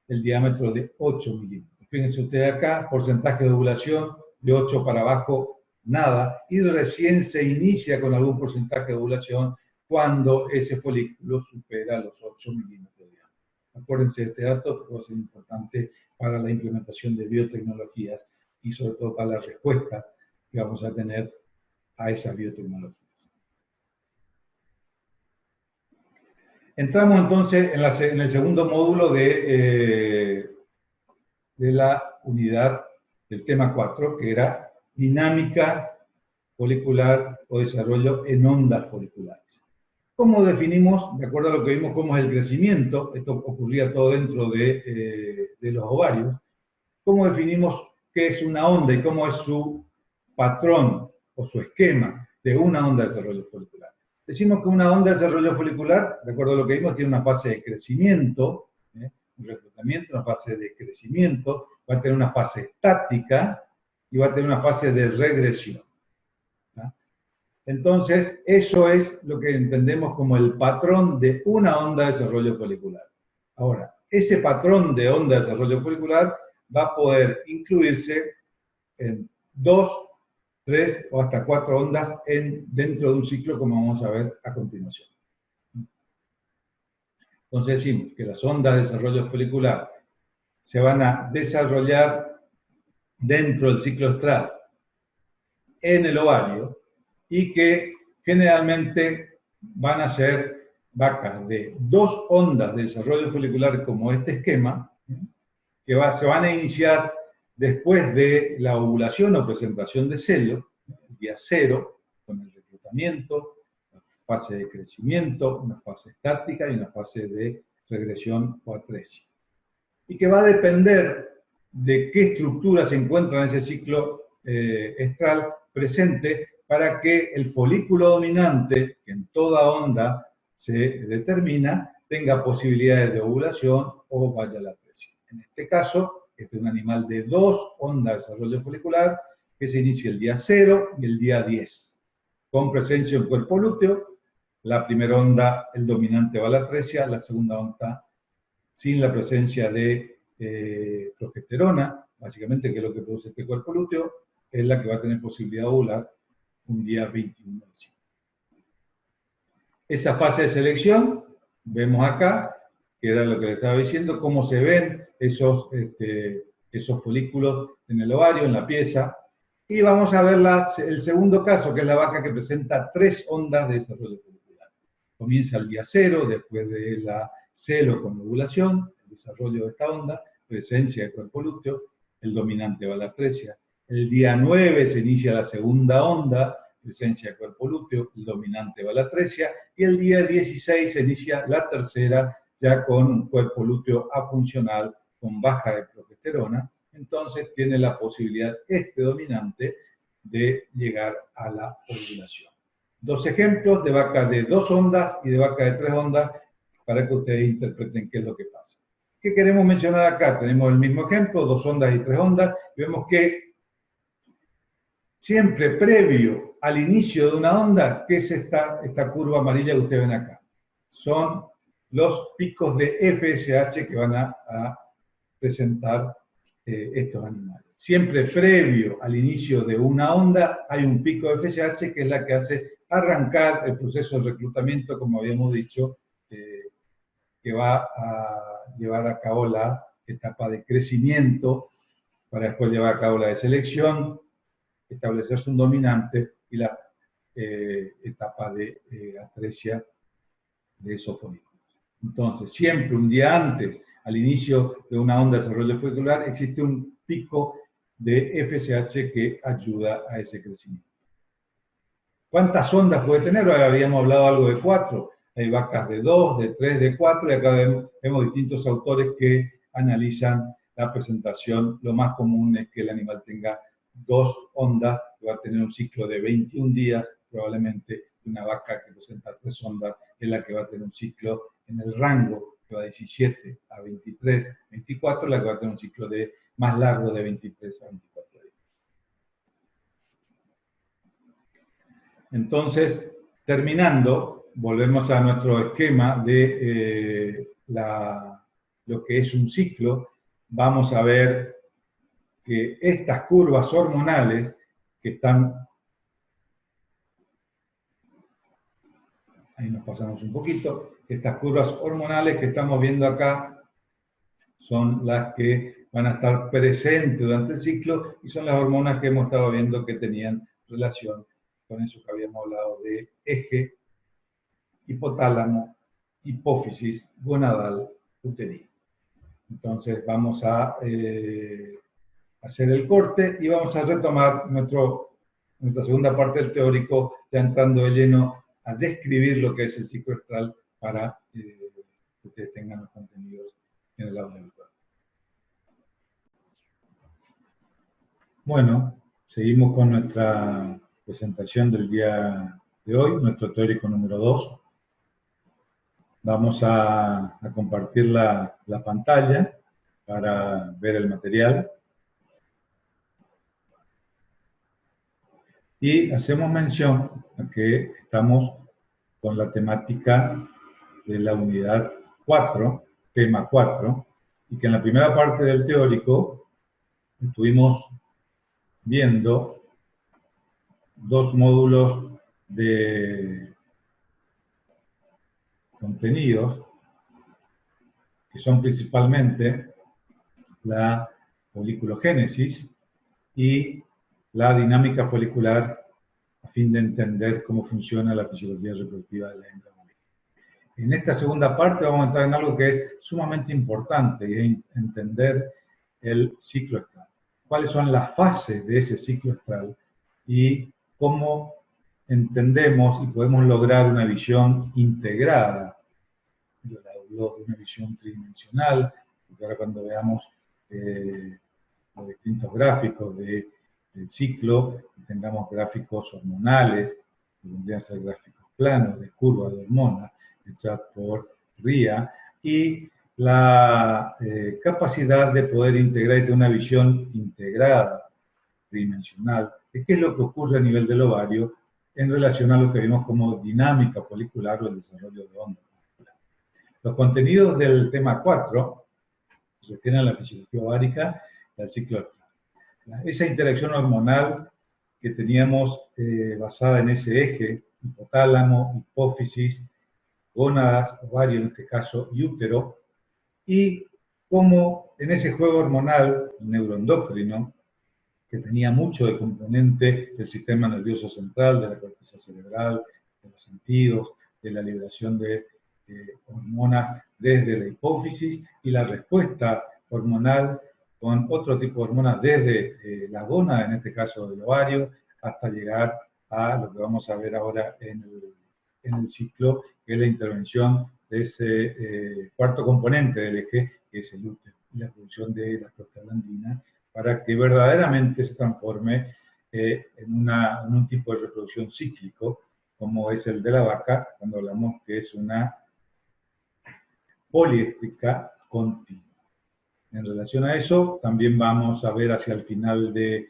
A: el diámetro de 8 milímetros. fíjense ustedes acá, porcentaje de ovulación de 8 para abajo, nada, y recién se inicia con algún porcentaje de ovulación cuando ese folículo supera los 8 milímetros de diámetro. Acuérdense de este dato porque va a ser importante para la implementación de biotecnologías y sobre todo para la respuesta que vamos a tener a esas biotecnologías. Entramos entonces en el segundo módulo de la unidad del tema 4, que era dinámica folicular o desarrollo en ondas foliculares. ¿Cómo definimos, de acuerdo a lo que vimos, cómo es el crecimiento? Esto ocurría todo dentro de los ovarios. ¿Cómo definimos qué es una onda y cómo es su patrón o su esquema de una onda de desarrollo folicular? Decimos que una onda de desarrollo folicular, de acuerdo a lo que vimos, tiene una fase de crecimiento, un reclutamiento, una fase de crecimiento, va a tener una fase estática y va a tener una fase de regresión. Entonces, eso es lo que entendemos como el patrón de una onda de desarrollo folicular. Ahora, ese patrón de onda de desarrollo folicular va a poder incluirse en 2, 3 o hasta 4 ondas dentro de un ciclo, como vamos a ver a continuación. Entonces decimos que las ondas de desarrollo folicular se van a desarrollar dentro del ciclo estral en el ovario, y que generalmente van a ser vacas de 2 ondas de desarrollo folicular como este esquema, que se van a iniciar después de la ovulación o presentación de celo, el día 0, con el reclutamiento, una fase de crecimiento, una fase estática y una fase de regresión o atresia. Y que va a depender de qué estructura se encuentra en ese ciclo estral presente para que el folículo dominante, que en toda onda se determina, tenga posibilidades de ovulación o vaya a la atresia. En este caso, este es un animal de 2 ondas de desarrollo folicular que se inicia el día 0 y el día 10, con presencia en cuerpo lúteo. La primera onda, el dominante va a la atresia, la segunda onda sin la presencia de progesterona, básicamente que es lo que produce este cuerpo lúteo, es la que va a tener posibilidad de ovular un día 21 del ciclo. Esa fase de selección, vemos acá, que era lo que les estaba diciendo, cómo se ven esos folículos en el ovario, en la pieza. Y vamos a ver el segundo caso, que es la vaca que presenta 3 ondas de desarrollo folicular. Comienza el día 0, después de la celo con ovulación, el desarrollo de esta onda, presencia de cuerpo lúteo, el dominante va a la atresia. El día 9 se inicia la segunda onda, presencia de cuerpo lúteo, el dominante va a la atresia, y el día 16 se inicia la tercera, ya con un cuerpo lúteo afuncional, con baja de progesterona. Entonces tiene la posibilidad este dominante de llegar a la ovulación. 2 ejemplos de vaca de 2 ondas y de vaca de 3 ondas para que ustedes interpreten qué es lo que pasa. ¿Qué queremos mencionar acá? Tenemos el mismo ejemplo, 2 ondas y 3 ondas, y vemos que siempre previo al inicio de una onda, ¿qué es esta curva amarilla que ustedes ven acá? Son los picos de FSH que van a presentar estos animales. Siempre previo al inicio de una onda hay un pico de FSH que es la que hace arrancar el proceso de reclutamiento, como habíamos dicho, que va a llevar a cabo la etapa de crecimiento para después llevar a cabo la de selección, establecerse un dominante y la etapa de atresia de esos folículos. Entonces, siempre un día antes, al inicio de una onda de desarrollo folicular, existe un pico de FSH que ayuda a ese crecimiento. ¿Cuántas ondas puede tener? Habíamos hablado algo de 4. Hay vacas de 2, de 3, de 4, y acá vemos distintos autores que analizan la presentación. Lo más común es que el animal tenga 2 ondas, que va a tener un ciclo de 21 días, probablemente. Una vaca que presenta 3 ondas es la que va a tener un ciclo en el rango que va de 17 a 23, 24, la que va a tener un ciclo más largo de 23 a 24 días. Entonces, terminando, volvemos a nuestro esquema de lo que es un ciclo. Vamos a ver que estas curvas hormonales que están, ahí nos pasamos un poquito, estas curvas hormonales que estamos viendo acá son las que van a estar presentes durante el ciclo y son las hormonas que hemos estado viendo que tenían relación con eso que habíamos hablado de eje, hipotálamo, hipófisis, gonadal, uterino. Entonces vamos a hacer el corte y vamos a retomar nuestra segunda parte del teórico, ya entrando de lleno a describir lo que es el ciclo estral para que ustedes tengan los contenidos en el aula virtual. Bueno, seguimos con nuestra presentación del día de hoy, nuestro teórico número 2. Vamos a compartir la pantalla para ver el material. Y hacemos mención a que estamos con la temática de la unidad 4, tema 4, y que en la primera parte del teórico estuvimos viendo dos módulos de contenidos que son principalmente la foliculogénesis y la dinámica folicular a fin de entender cómo funciona la fisiología reproductiva de la hembra bovina. En esta segunda parte vamos a entrar en algo que es sumamente importante y es entender el ciclo estral. Cuáles son las fases de ese ciclo estral y cómo entendemos y podemos lograr una visión integrada. Yo hablo de una visión tridimensional, porque ahora cuando veamos los distintos gráficos del ciclo, tengamos gráficos hormonales, que vendrían a ser gráficos planos de curvas de hormonas hechas por RIA, y la capacidad de poder integrar y tener una visión integrada, tridimensional, de qué es lo que ocurre a nivel del ovario en relación a lo que vimos como dinámica folicular o el desarrollo de ondas. Los contenidos del tema 4 se refieren a la fisiología ovárica y al ciclo estral. Esa interacción hormonal que teníamos basada en ese eje, hipotálamo, hipófisis, gónadas, ovario en este caso, y útero, y cómo en ese juego hormonal neuroendocrino, que tenía mucho de componente del sistema nervioso central, de la corteza cerebral, de los sentidos, de la liberación de hormonas desde la hipófisis y la respuesta hormonal con otro tipo de hormonas desde la gónada, en este caso del ovario, hasta llegar a lo que vamos a ver ahora en el ciclo, que es la intervención de ese cuarto componente del eje, que es el útero, y la producción de la prostaglandina, para que verdaderamente se transforme en un tipo de reproducción cíclico, como es el de la vaca, cuando hablamos que es una poliéstrica continua. En relación a eso, también vamos a ver hacia el final de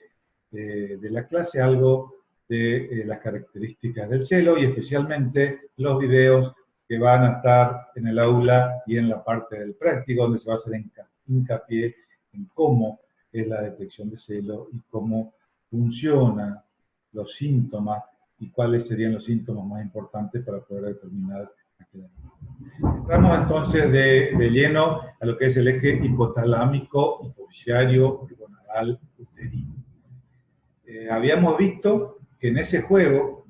A: la clase algo de las características del celo y especialmente los videos que van a estar en el aula y en la parte del práctico, donde se va a hacer hincapié en cómo es la detección de celo y cómo funcionan los síntomas y cuáles serían los síntomas más importantes para poder determinar aquel animal. Entramos entonces de lleno a lo que es el eje hipotalámico, hipofisiario, gonadal, uterino. Habíamos visto que en ese juego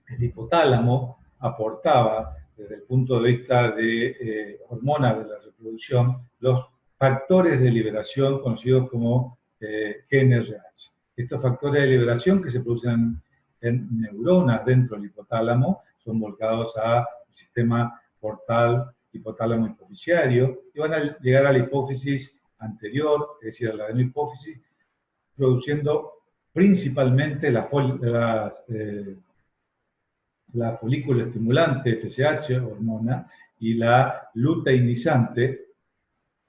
A: el hipotálamo aportaba, desde el punto de vista de hormonas de la reproducción, los factores de liberación conocidos como GnRH. Estos factores de liberación que se producen en neuronas dentro del hipotálamo son volcados al sistema portal hipotálamo hipofisiario y van a llegar a la hipófisis anterior, es decir, a la adenohipófisis, produciendo principalmente la folícula estimulante, FSH, hormona, y la luteinizante,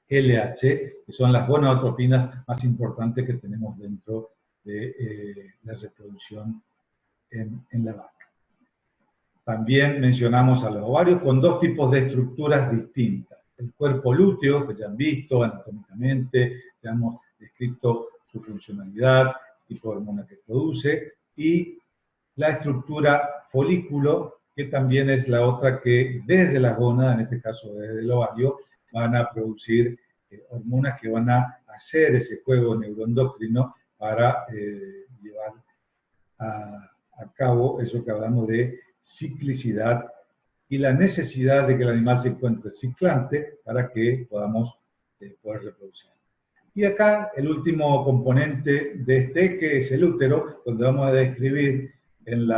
A: LH, que son las gonadotropinas más importantes que tenemos dentro de la reproducción en la vaca. También mencionamos a los ovarios con dos tipos de estructuras distintas. El cuerpo lúteo, que ya han visto anatómicamente, ya hemos descrito su funcionalidad, tipo de hormona que produce, y la estructura folículo, que también es la otra que desde la gónada, en este caso desde el ovario, van a producir hormonas que van a hacer ese juego neuroendocrino para llevar a cabo eso que hablamos de ciclicidad y la necesidad de que el animal se encuentre ciclante para que podamos poder reproducir. Y acá el último componente de este, que es el útero, donde vamos a describir en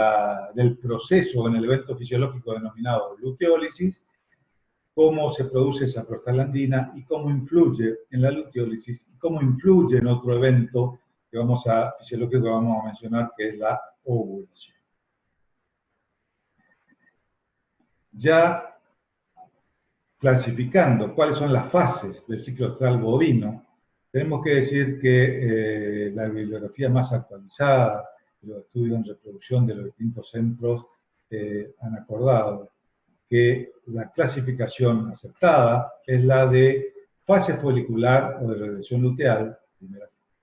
A: el proceso, en el evento fisiológico denominado luteólisis, cómo se produce esa prostaglandina y cómo influye en la luteólisis y cómo influye en otro evento fisiológico que vamos a mencionar, que es la ovulación. Ya clasificando cuáles son las fases del ciclo astral bovino, tenemos que decir que la bibliografía más actualizada, los estudios en reproducción de los distintos centros han acordado que la clasificación aceptada es la de fase folicular o de regresión luteal,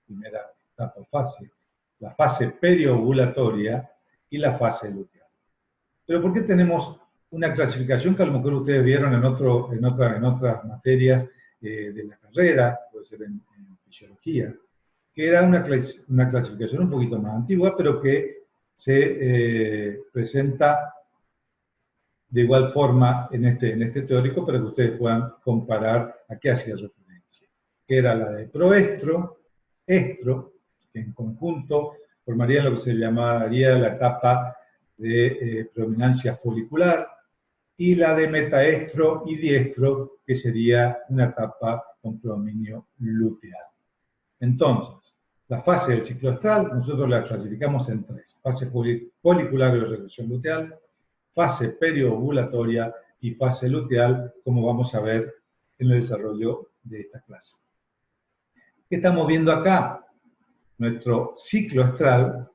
A: primera etapa o fase, la fase periovulatoria y la fase luteal. Pero ¿por qué tenemos una clasificación que a lo mejor ustedes vieron en otras materias de la carrera, puede ser en fisiología, que era una clasificación un poquito más antigua, pero que se presenta de igual forma en este teórico para que ustedes puedan comparar a qué hacía referencia? Que era la de proestro, estro, que en conjunto formaría lo que se llamaría la etapa de predominancia folicular, y la de metaestro y diestro, que sería una etapa con predominio luteal. Entonces, la fase del ciclo astral nosotros la clasificamos en tres: fase folicular de regresión luteal, fase periovulatoria y fase luteal, como vamos a ver en el desarrollo de esta clase. ¿Qué estamos viendo acá? Nuestro ciclo astral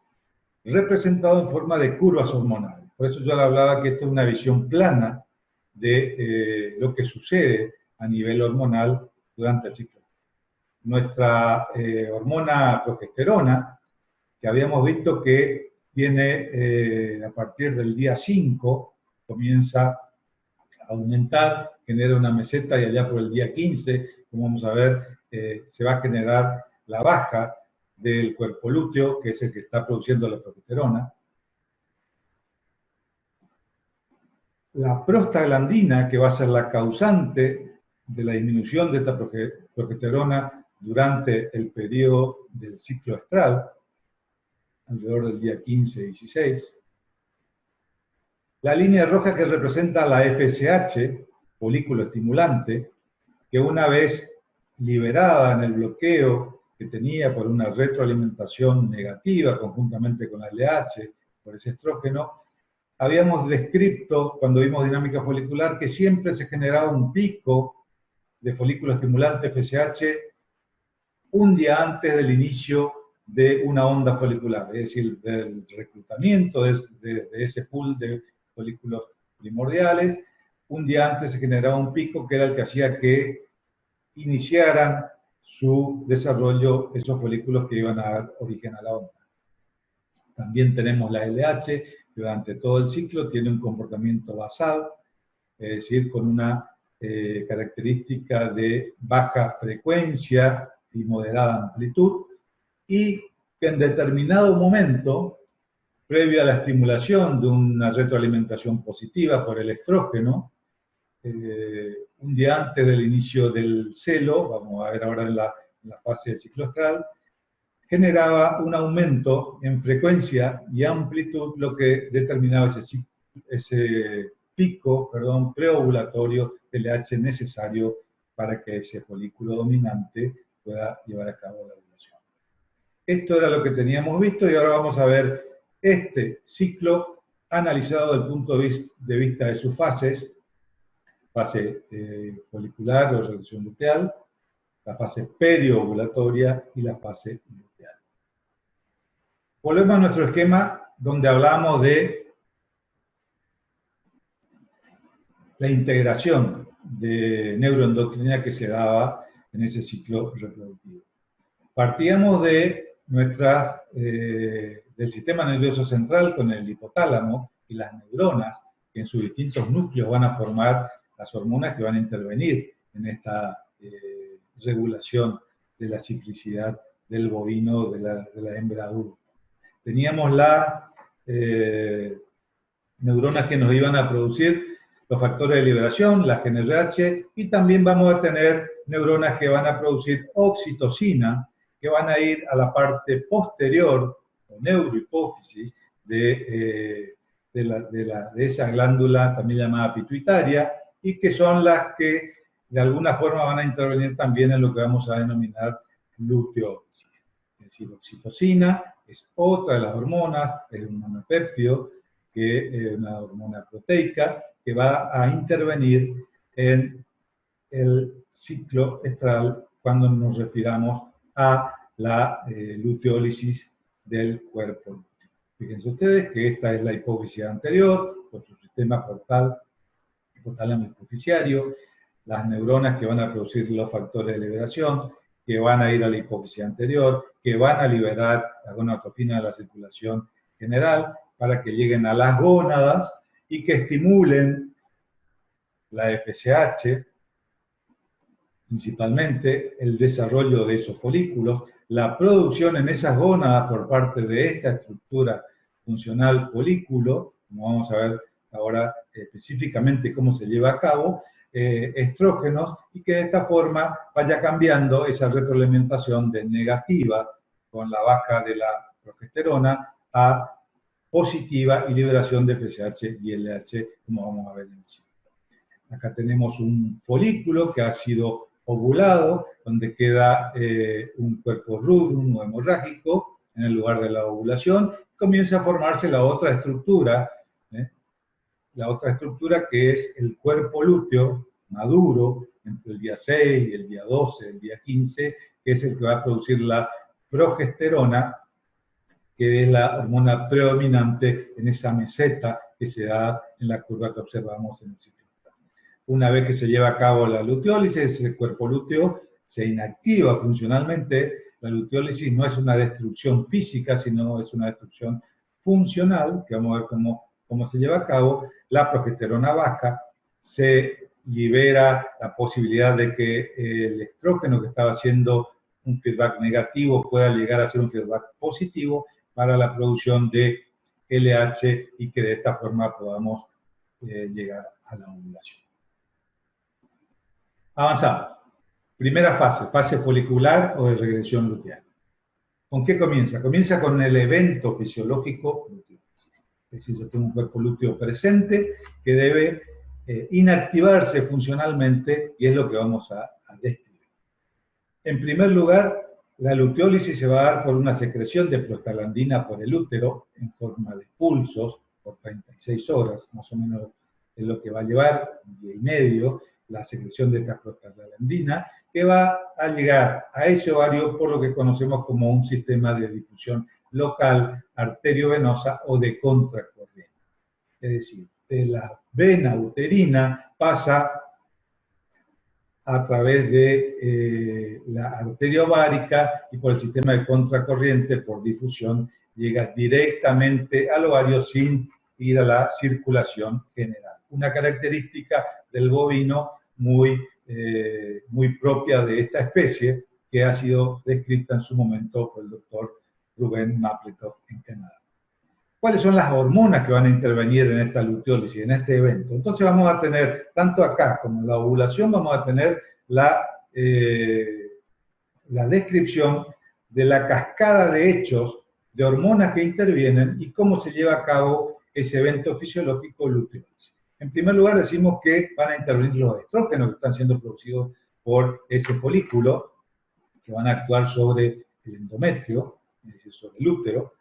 A: representado en forma de curvas hormonales. Por eso yo le hablaba que esto es una visión plana de lo que sucede a nivel hormonal durante el ciclo. Nuestra hormona progesterona, que habíamos visto que viene a partir del día 5, comienza a aumentar, genera una meseta y allá por el día 15, como vamos a ver, se va a generar la baja del cuerpo lúteo, que es el que está produciendo la progesterona. La prostaglandina, que va a ser la causante de la disminución de esta progesterona durante el periodo del ciclo astral, alrededor del día 15-16. La línea roja que representa la FSH, folículo estimulante, que una vez liberada en el bloqueo que tenía por una retroalimentación negativa conjuntamente con la LH, por ese estrógeno, habíamos descrito, cuando vimos dinámica folicular, que siempre se generaba un pico de folículo estimulante FSH un día antes del inicio de una onda folicular, es decir, del reclutamiento de ese pool de folículos primordiales. Un día antes se generaba un pico que era el que hacía que iniciaran su desarrollo esos folículos que iban a dar origen a la onda. También tenemos la LH, que durante todo el ciclo tiene un comportamiento basal, es decir, con una característica de baja frecuencia y moderada amplitud, y que en determinado momento, previo a la estimulación de una retroalimentación positiva por el estrógeno, un día antes del inicio del celo, vamos a ver ahora en la fase del ciclo astral, generaba un aumento en frecuencia y amplitud, lo que determinaba ese pico preovulatorio de LH necesario para que ese folículo dominante pueda llevar a cabo la ovulación. Esto era lo que teníamos visto y ahora vamos a ver este ciclo analizado desde el punto de vista de sus fases: fase folicular o regresión luteal, la fase periovulatoria y la fase luteal. Volvemos a nuestro esquema donde hablamos de la integración de neuroendocrina que se daba en ese ciclo reproductivo. Partíamos de del sistema nervioso central con el hipotálamo y las neuronas, que en sus distintos núcleos van a formar las hormonas que van a intervenir en esta regulación de la ciclicidad del bovino, de la hembra adulta. Teníamos las neuronas que nos iban a producir los factores de liberación, las GnRH, y también vamos a tener neuronas que van a producir oxitocina, que van a ir a la parte posterior, o neurohipófisis, de esa glándula también llamada pituitaria, y que son las que de alguna forma van a intervenir también en lo que vamos a denominar luteólisis. Es decir, oxitocina es otra de las hormonas, es un monopéptido, que es una hormona proteica, que va a intervenir en el ciclo estral cuando nos refiramos a la luteólisis del cuerpo lúteo. Fíjense ustedes que esta es la hipófisis anterior, con su sistema portal, hipotálamo hipofisiario, las neuronas que van a producir los factores de liberación, que van a ir a la hipófisis anterior, que van a liberar la gonadotropina de la circulación general para que lleguen a las gónadas y que estimulen la FSH, principalmente el desarrollo de esos folículos, la producción en esas gónadas por parte de esta estructura funcional folículo, como vamos a ver ahora específicamente cómo se lleva a cabo, estrógenos, y que de esta forma vaya cambiando esa retroalimentación de negativa con la baja de la progesterona a positiva y liberación de FSH y LH, como vamos a ver en el sitio. Acá tenemos un folículo que ha sido ovulado, donde queda un cuerpo rubrum o hemorrágico en el lugar de la ovulación. Comienza a formarse la otra estructura que es el cuerpo lúteo maduro entre el día 6, el día 12, el día 15, que es el que va a producir la progesterona, que es la hormona predominante en esa meseta que se da en la curva que observamos en el sitio. Una vez que se lleva a cabo la luteólisis, el cuerpo lúteo se inactiva funcionalmente. La luteólisis no es una destrucción física, sino es una destrucción funcional, que vamos a ver cómo se lleva a cabo. La progesterona baja, se libera la posibilidad de que el estrógeno que estaba haciendo un feedback negativo pueda llegar a ser un feedback positivo para la producción de LH y que de esta forma podamos llegar a la ovulación. Avanzamos. Primera fase, fase folicular o de regresión luteal. ¿Con qué comienza? Comienza con el evento fisiológico luteólisis. Es decir, yo tengo un cuerpo lúteo presente que debe inactivarse funcionalmente y es lo que vamos a describir. En primer lugar, la luteólisis se va a dar por una secreción de prostaglandina por el útero en forma de pulsos por 36 horas, más o menos es lo que va a llevar un día y medio la secreción de esta prostaglandina, que va a llegar a ese ovario por lo que conocemos como un sistema de difusión local, arteriovenosa o de contracorriente. Es decir, de la vena uterina pasa a través de la arteria ovárica y por el sistema de contracorriente, por difusión, llega directamente al ovario sin ir a la circulación general. Una característica del bovino muy propia de esta especie que ha sido descrita en su momento por el doctor Ruben Mapletov en Canadá. ¿Cuáles son las hormonas que van a intervenir en esta luteólisis, en este evento? Entonces vamos a tener, tanto acá como en la ovulación, vamos a tener la descripción de la cascada de hechos de hormonas que intervienen y cómo se lleva a cabo ese evento fisiológico luteólisis. En primer lugar, decimos que van a intervenir los estrógenos que están siendo producidos por ese folículo, que van a actuar sobre el endometrio, es decir, sobre el útero.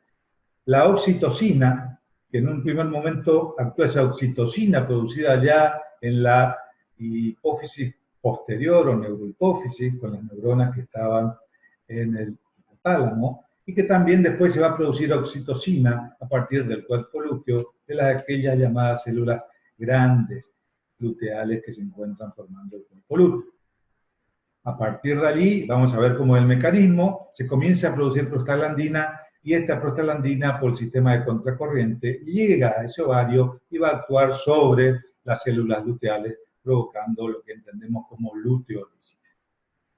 A: La oxitocina, que en un primer momento actúa esa oxitocina producida ya en la hipófisis posterior o neurohipófisis, con las neuronas que estaban en el hipotálamo, y que también después se va a producir oxitocina a partir del cuerpo lúteo de aquellas llamadas células grandes luteales que se encuentran formando el cuerpo lúteo. A partir de allí, vamos a ver cómo es el mecanismo, se comienza a producir prostaglandina y esta prostaglandina, por el sistema de contracorriente, llega a ese ovario y va a actuar sobre las células luteales, provocando lo que entendemos como luteólisis.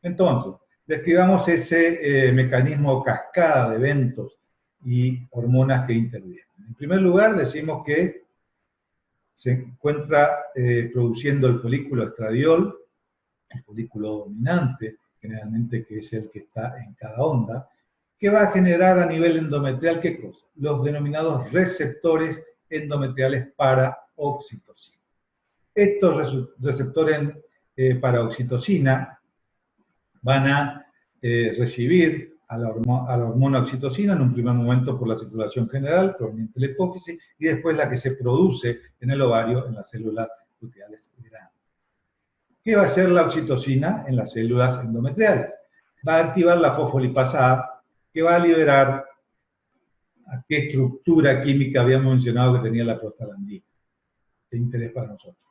A: Entonces, describamos ese mecanismo cascada de eventos y hormonas que intervienen. En primer lugar, decimos que se encuentra produciendo el folículo estradiol, el folículo dominante, generalmente que es el que está en cada onda, que va a generar a nivel endometrial, ¿qué cosa? Los denominados receptores endometriales para oxitocina. Estos receptores para oxitocina van a recibir a la hormona oxitocina en un primer momento por la circulación general, proveniente de la hipófisis, y después la que se produce en el ovario en las células luteales grandes. ¿Qué va a hacer la oxitocina en las células endometriales? Va a activar la fosfolipasa A, que va a liberar a qué estructura química habíamos mencionado que tenía la prostaglandina, de interés para nosotros,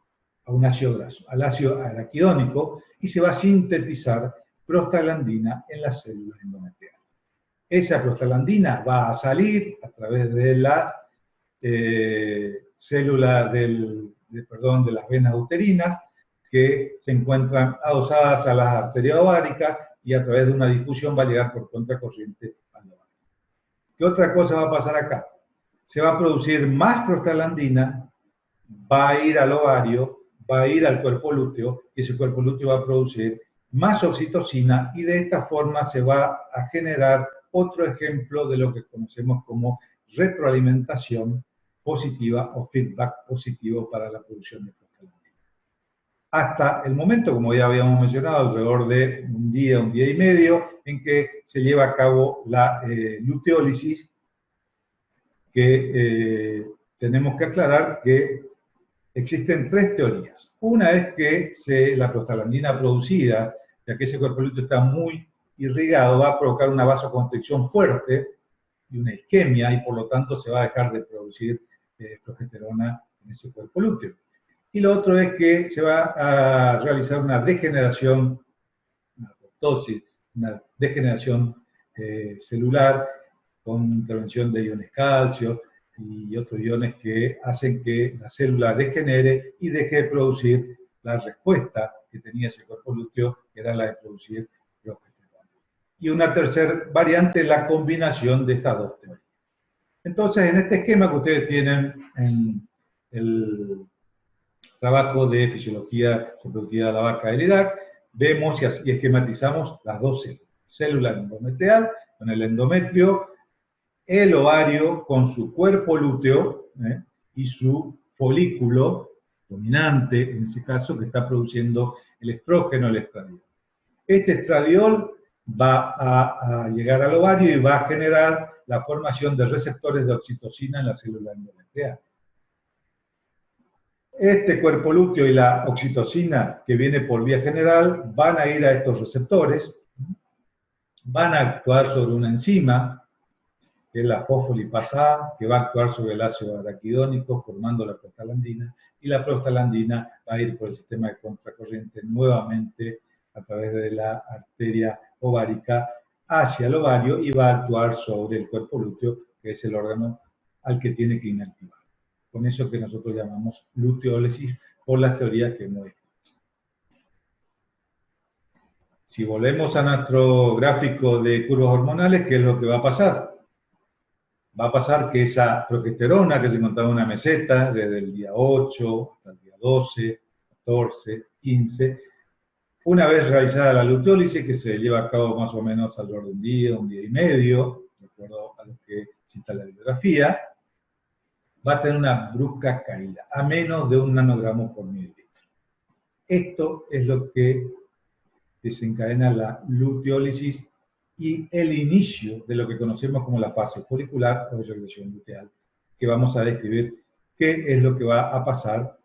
A: a un ácido graso, al ácido araquidónico, y se va a sintetizar prostaglandina en las células endometriales. Esa prostaglandina va a salir a través de las células de las venas uterinas, que se encuentran adosadas a las arterias ováricas y a través de una difusión va a llegar por contracorriente al ovario. ¿Qué otra cosa va a pasar acá? Se va a producir más prostaglandina, va a ir al ovario, va a ir al cuerpo lúteo, y ese cuerpo lúteo va a producir más oxitocina y de esta forma se va a generar otro ejemplo de lo que conocemos como retroalimentación positiva o feedback positivo para la producción de prostaglandina. Hasta el momento, como ya habíamos mencionado, alrededor de un día y medio, en que se lleva a cabo la luteólisis, que tenemos que aclarar que existen tres teorías. Una es que la prostaglandina producida, ya que ese cuerpo lúteo está muy irrigado, va a provocar una vasoconstricción fuerte y una isquemia, y por lo tanto se va a dejar de producir progesterona en ese cuerpo lúteo. Y lo otro es que se va a realizar una degeneración, una apoptosis, una degeneración celular con intervención de iones calcio y otros iones que hacen que la célula degenere y deje de producir la respuesta que tenía ese cuerpo lúteo, que era la de producir progesterona. Y una tercera variante es la combinación de estas dos teorías. Entonces, en este esquema que ustedes tienen en el trabajo de fisiología reproductiva de la vaca del Irak, vemos y esquematizamos las dos células. Célula endometrial, con el endometrio, el ovario con su cuerpo lúteo y su folículo dominante, en ese caso, que está produciendo el estrógeno, el estradiol. Este estradiol va a llegar al ovario y va a generar la formación de receptores de oxitocina en la célula endometrial. Este cuerpo lúteo y la oxitocina que viene por vía general van a ir a estos receptores, van a actuar sobre una enzima, que es la fosfolipasa A, que va a actuar sobre el ácido araquidónico formando la prostaglandina, y la prostaglandina va a ir por el sistema de contracorriente nuevamente a través de la arteria ovárica hacia el ovario y va a actuar sobre el cuerpo lúteo, que es el órgano al que tiene que inactivar. Con eso que nosotros llamamos luteólisis por las teorías que hemos visto. Si volvemos a nuestro gráfico de curvas hormonales, ¿qué es lo que va a pasar? Va a pasar que esa progesterona que se encontraba en una meseta desde el día 8 hasta el día 12, 14, 15, una vez realizada la luteólisis, que se lleva a cabo más o menos alrededor de un día y medio, de acuerdo a lo que cita la bibliografía, va a tener una brusca caída, a menos de 1 nanogramo por mililitro. Esto es lo que desencadena la luteólisis y el inicio de lo que conocemos como la fase folicular o de regresión luteal, que vamos a describir qué es lo que va a pasar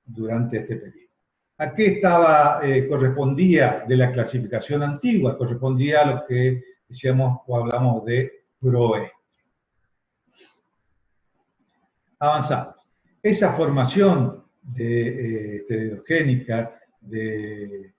A: durante este periodo. ¿A qué correspondía de la clasificación antigua? Correspondía a lo que decíamos o hablamos de proestro. Avanzamos. Esa formación esteroidogénica de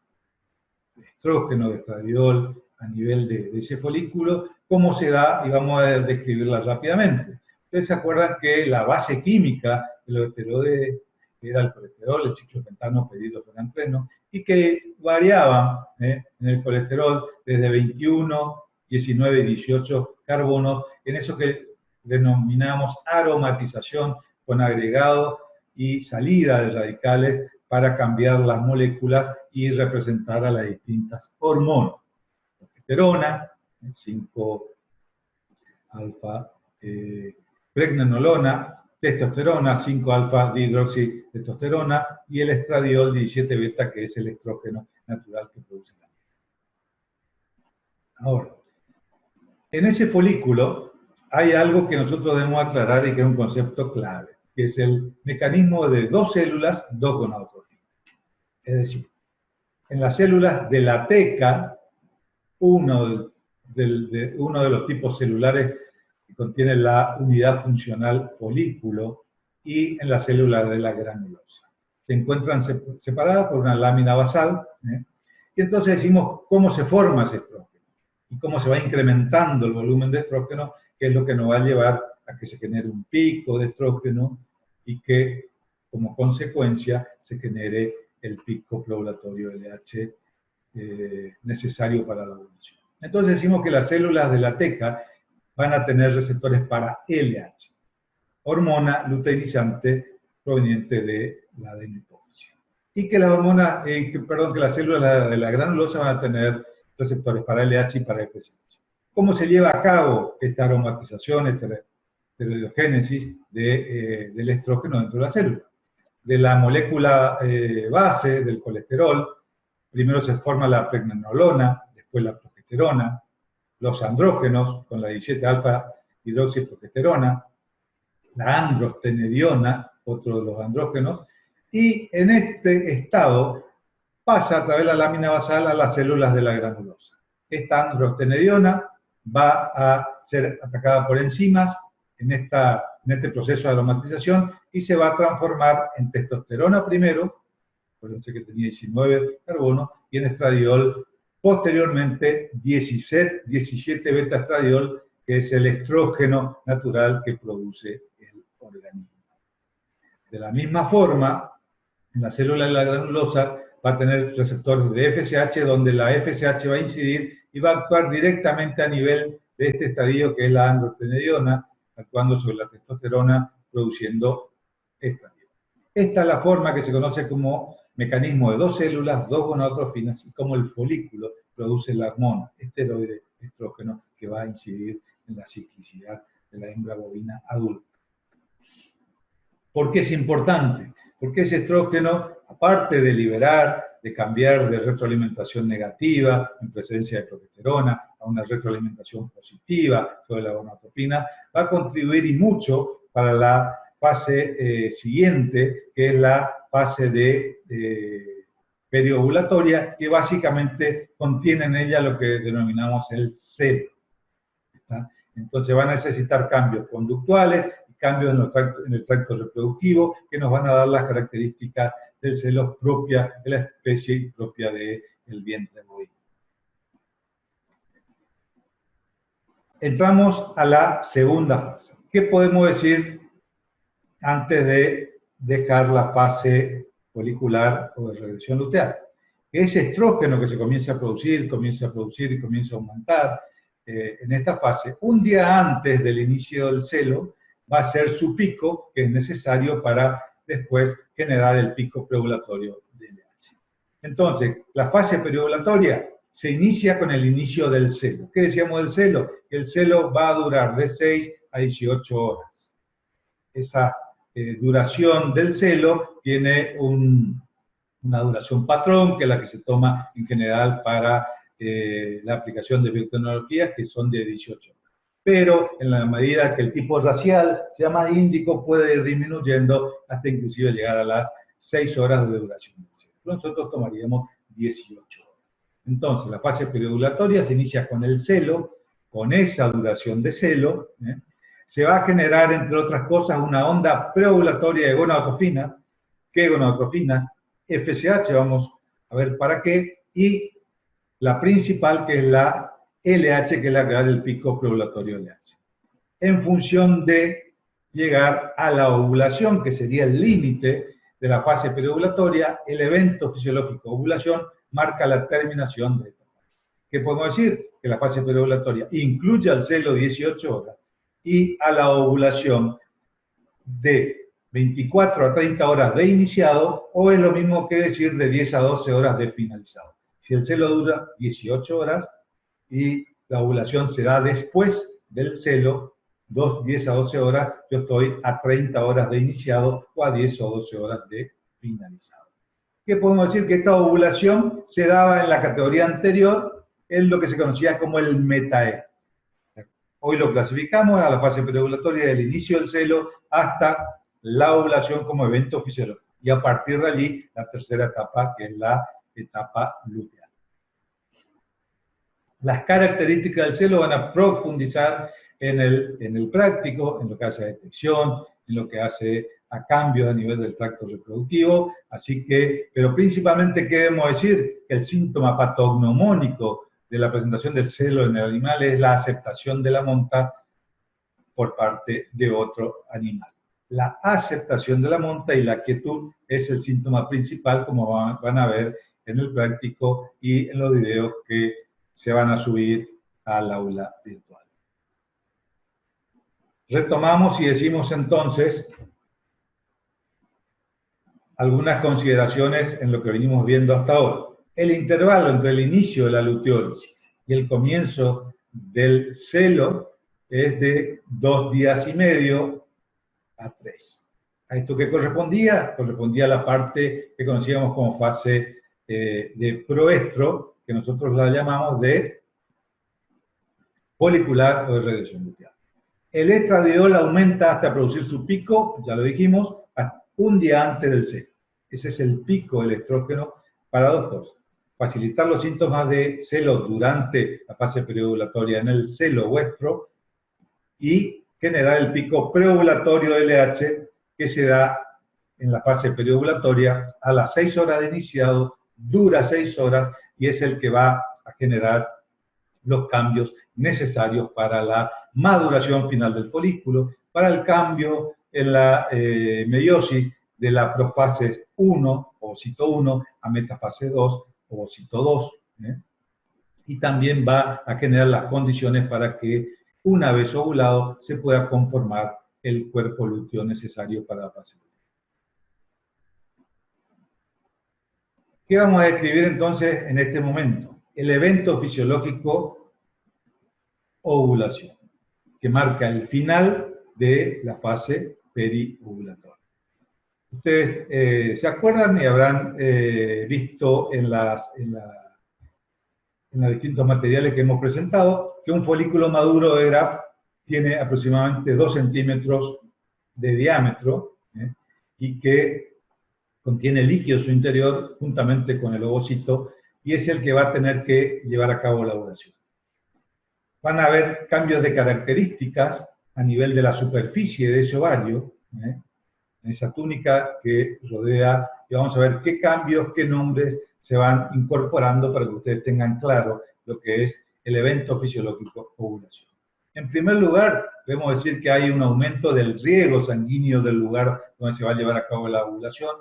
A: estrógeno, de estradiol a nivel de ese folículo, cómo se da, y vamos a describirla rápidamente. Ustedes se acuerdan que la base química de los esteroides era el colesterol, el ciclopentano, peridofenancreno, y que variaban en el colesterol desde 21, 19 y 18 carbonos, en eso que denominamos aromatización con agregado y salida de radicales para cambiar las moléculas y representar a las distintas hormonas. Progesterona, 5-alfa pregnenolona, testosterona, 5-alfa dihidroxitestosterona y el estradiol 17-beta, que es el estrógeno natural que produce la mujer. Ahora, en ese folículo hay algo que nosotros debemos aclarar y que es un concepto clave, que es el mecanismo de dos células, dos gonadotrofinas. Es decir, en las células de la teca, uno de los tipos celulares que contiene la unidad funcional folículo, y en las células de la granulosa. Se encuentran separadas por una lámina basal, y entonces decimos cómo se forma ese estrógeno y cómo se va incrementando el volumen de estrógeno, que es lo que nos va a llevar a que se genere un pico de estrógeno y que, como consecuencia, se genere el pico preovulatorio LH necesario para la ovulación. Entonces decimos que las células de la teca van a tener receptores para LH, hormona luteinizante proveniente de la adenohipófisis. Y que que las células de la granulosa van a tener receptores para LH y para FSH. ¿Cómo se lleva a cabo esta aromatización, esta esteroidogénesis del estrógeno dentro de la célula? De la molécula base del colesterol, primero se forma la pregnenolona, después la progesterona, los andrógenos con la 17-alfa hidroxiprogesterona, la androstenediona, otro de los andrógenos, y en este estado pasa a través de la lámina basal a las células de la granulosa. Esta androstenediona va a ser atacada por enzimas en este proceso de aromatización y se va a transformar en testosterona primero, acuérdense que tenía 19 carbonos, y en estradiol posteriormente 17 beta estradiol, que es el estrógeno natural que produce el organismo. De la misma forma, en la célula de la granulosa va a tener receptores de FSH, donde la FSH va a incidir y va a actuar directamente a nivel de este estadio que es la androstenediona, actuando sobre la testosterona, produciendo estradiol. Esta es la forma que se conoce como mecanismo de dos células, dos gonadotrofinas, y cómo el folículo produce la hormona, esteroide estrógeno, que va a incidir en la ciclicidad de la hembra bovina adulta. ¿Por qué es importante? Porque ese estrógeno, aparte de liberar, de cambiar de retroalimentación negativa en presencia de progesterona a una retroalimentación positiva sobre la gonadotropina, va a contribuir y mucho para la fase siguiente, que es la fase de periovulatoria, que básicamente contiene en ella lo que denominamos el celo. Entonces va a necesitar cambios conductuales, cambios en el tracto reproductivo, que nos van a dar las características del celo propia de la especie y propia del vientre bovino. Entramos a la segunda fase. ¿Qué podemos decir antes de dejar la fase folicular o de regresión luteal? Ese estrógeno que se comienza a producir y comienza a aumentar en esta fase, un día antes del inicio del celo, va a ser su pico, que es necesario para después generar el pico preovulatorio de LH. Entonces, la fase periovulatoria se inicia con el inicio del celo. ¿Qué decíamos del celo? Que el celo va a durar de 6 a 18 horas. Esa duración del celo tiene una duración patrón, que es la que se toma en general para la aplicación de biotecnologías, que son de 18 horas. Pero en la medida que el tipo racial sea más índico, puede ir disminuyendo hasta inclusive llegar a las 6 horas de duración del celo. Nosotros tomaríamos 18 horas. Entonces, la fase periovulatoria se inicia con el celo, con esa duración de celo. Se va a generar, entre otras cosas, una onda preovulatoria de gonadotrofinas. ¿Qué gonadotrofinas? FSH, vamos a ver para qué, y la principal, que es la LH, que es la que da el pico preovulatorio LH. En función de llegar a la ovulación, que sería el límite de la fase preovulatoria, el evento fisiológico ovulación marca la terminación de esta fase. ¿Qué podemos decir? Que la fase preovulatoria incluye al celo 18 horas y a la ovulación de 24 a 30 horas de iniciado, o es lo mismo que decir de 10 a 12 horas de finalizado. Si el celo dura 18 horas y la ovulación se da después del celo, 10 a 12 horas, yo estoy a 30 horas de iniciado o a 10 o 12 horas de finalizado. ¿Qué podemos decir? Que esta ovulación se daba en la categoría anterior, en lo que se conocía como el metae. Hoy lo clasificamos a la fase preovulatoria del inicio del celo hasta la ovulación como evento fisiológico. Y a partir de allí, la tercera etapa, que es la etapa luteal. Las características del celo van a profundizar en el práctico, en lo que hace a detección, en lo que hace a cambios a nivel del tracto reproductivo. Así que, pero principalmente, ¿qué debemos decir? Que el síntoma patognomónico de la presentación del celo en el animal es la aceptación de la monta por parte de otro animal. La aceptación de la monta y la quietud es el síntoma principal, como van a ver en el práctico y en los videos que se van a subir al aula virtual. Retomamos y decimos entonces algunas consideraciones en lo que venimos viendo hasta ahora. El intervalo entre el inicio de la luteólisis y el comienzo del celo es de 2 días y medio a 3. ¿A esto qué correspondía? Correspondía a la parte que conocíamos como fase de proestro, que nosotros la llamamos de folicular o de regresión luteal. El estradiol aumenta hasta producir su pico, ya lo dijimos, un día antes del celo. Ese es el pico del estrógeno para dos cosas. Facilitar los síntomas de celo durante la fase preovulatoria en el celo vuestro y generar el pico preovulatorio LH que se da en la fase preovulatoria a las 6 horas de iniciado, dura 6 horas y es el que va a generar los cambios necesarios para la maduración final del folículo, para el cambio en la meiosis de la profase 1, ovocito 1, a metafase 2, ovocito 2. Y también va a generar las condiciones para que, una vez ovulado, se pueda conformar el cuerpo lúteo necesario para la fase. ¿Qué vamos a describir entonces en este momento? El evento fisiológico ovulación, que marca el final de la fase periovulatoria. Ustedes se acuerdan y habrán visto en los distintos materiales que hemos presentado que un folículo maduro de Graf tiene aproximadamente 2 centímetros de diámetro y que contiene líquido en su interior juntamente con el ovocito y es el que va a tener que llevar a cabo la ovulación. Van a haber cambios de características a nivel de la superficie de ese ovario, en esa túnica que rodea, y vamos a ver qué cambios, qué nombres se van incorporando para que ustedes tengan claro lo que es el evento fisiológico ovulación. En primer lugar, debemos decir que hay un aumento del riego sanguíneo del lugar donde se va a llevar a cabo la ovulación.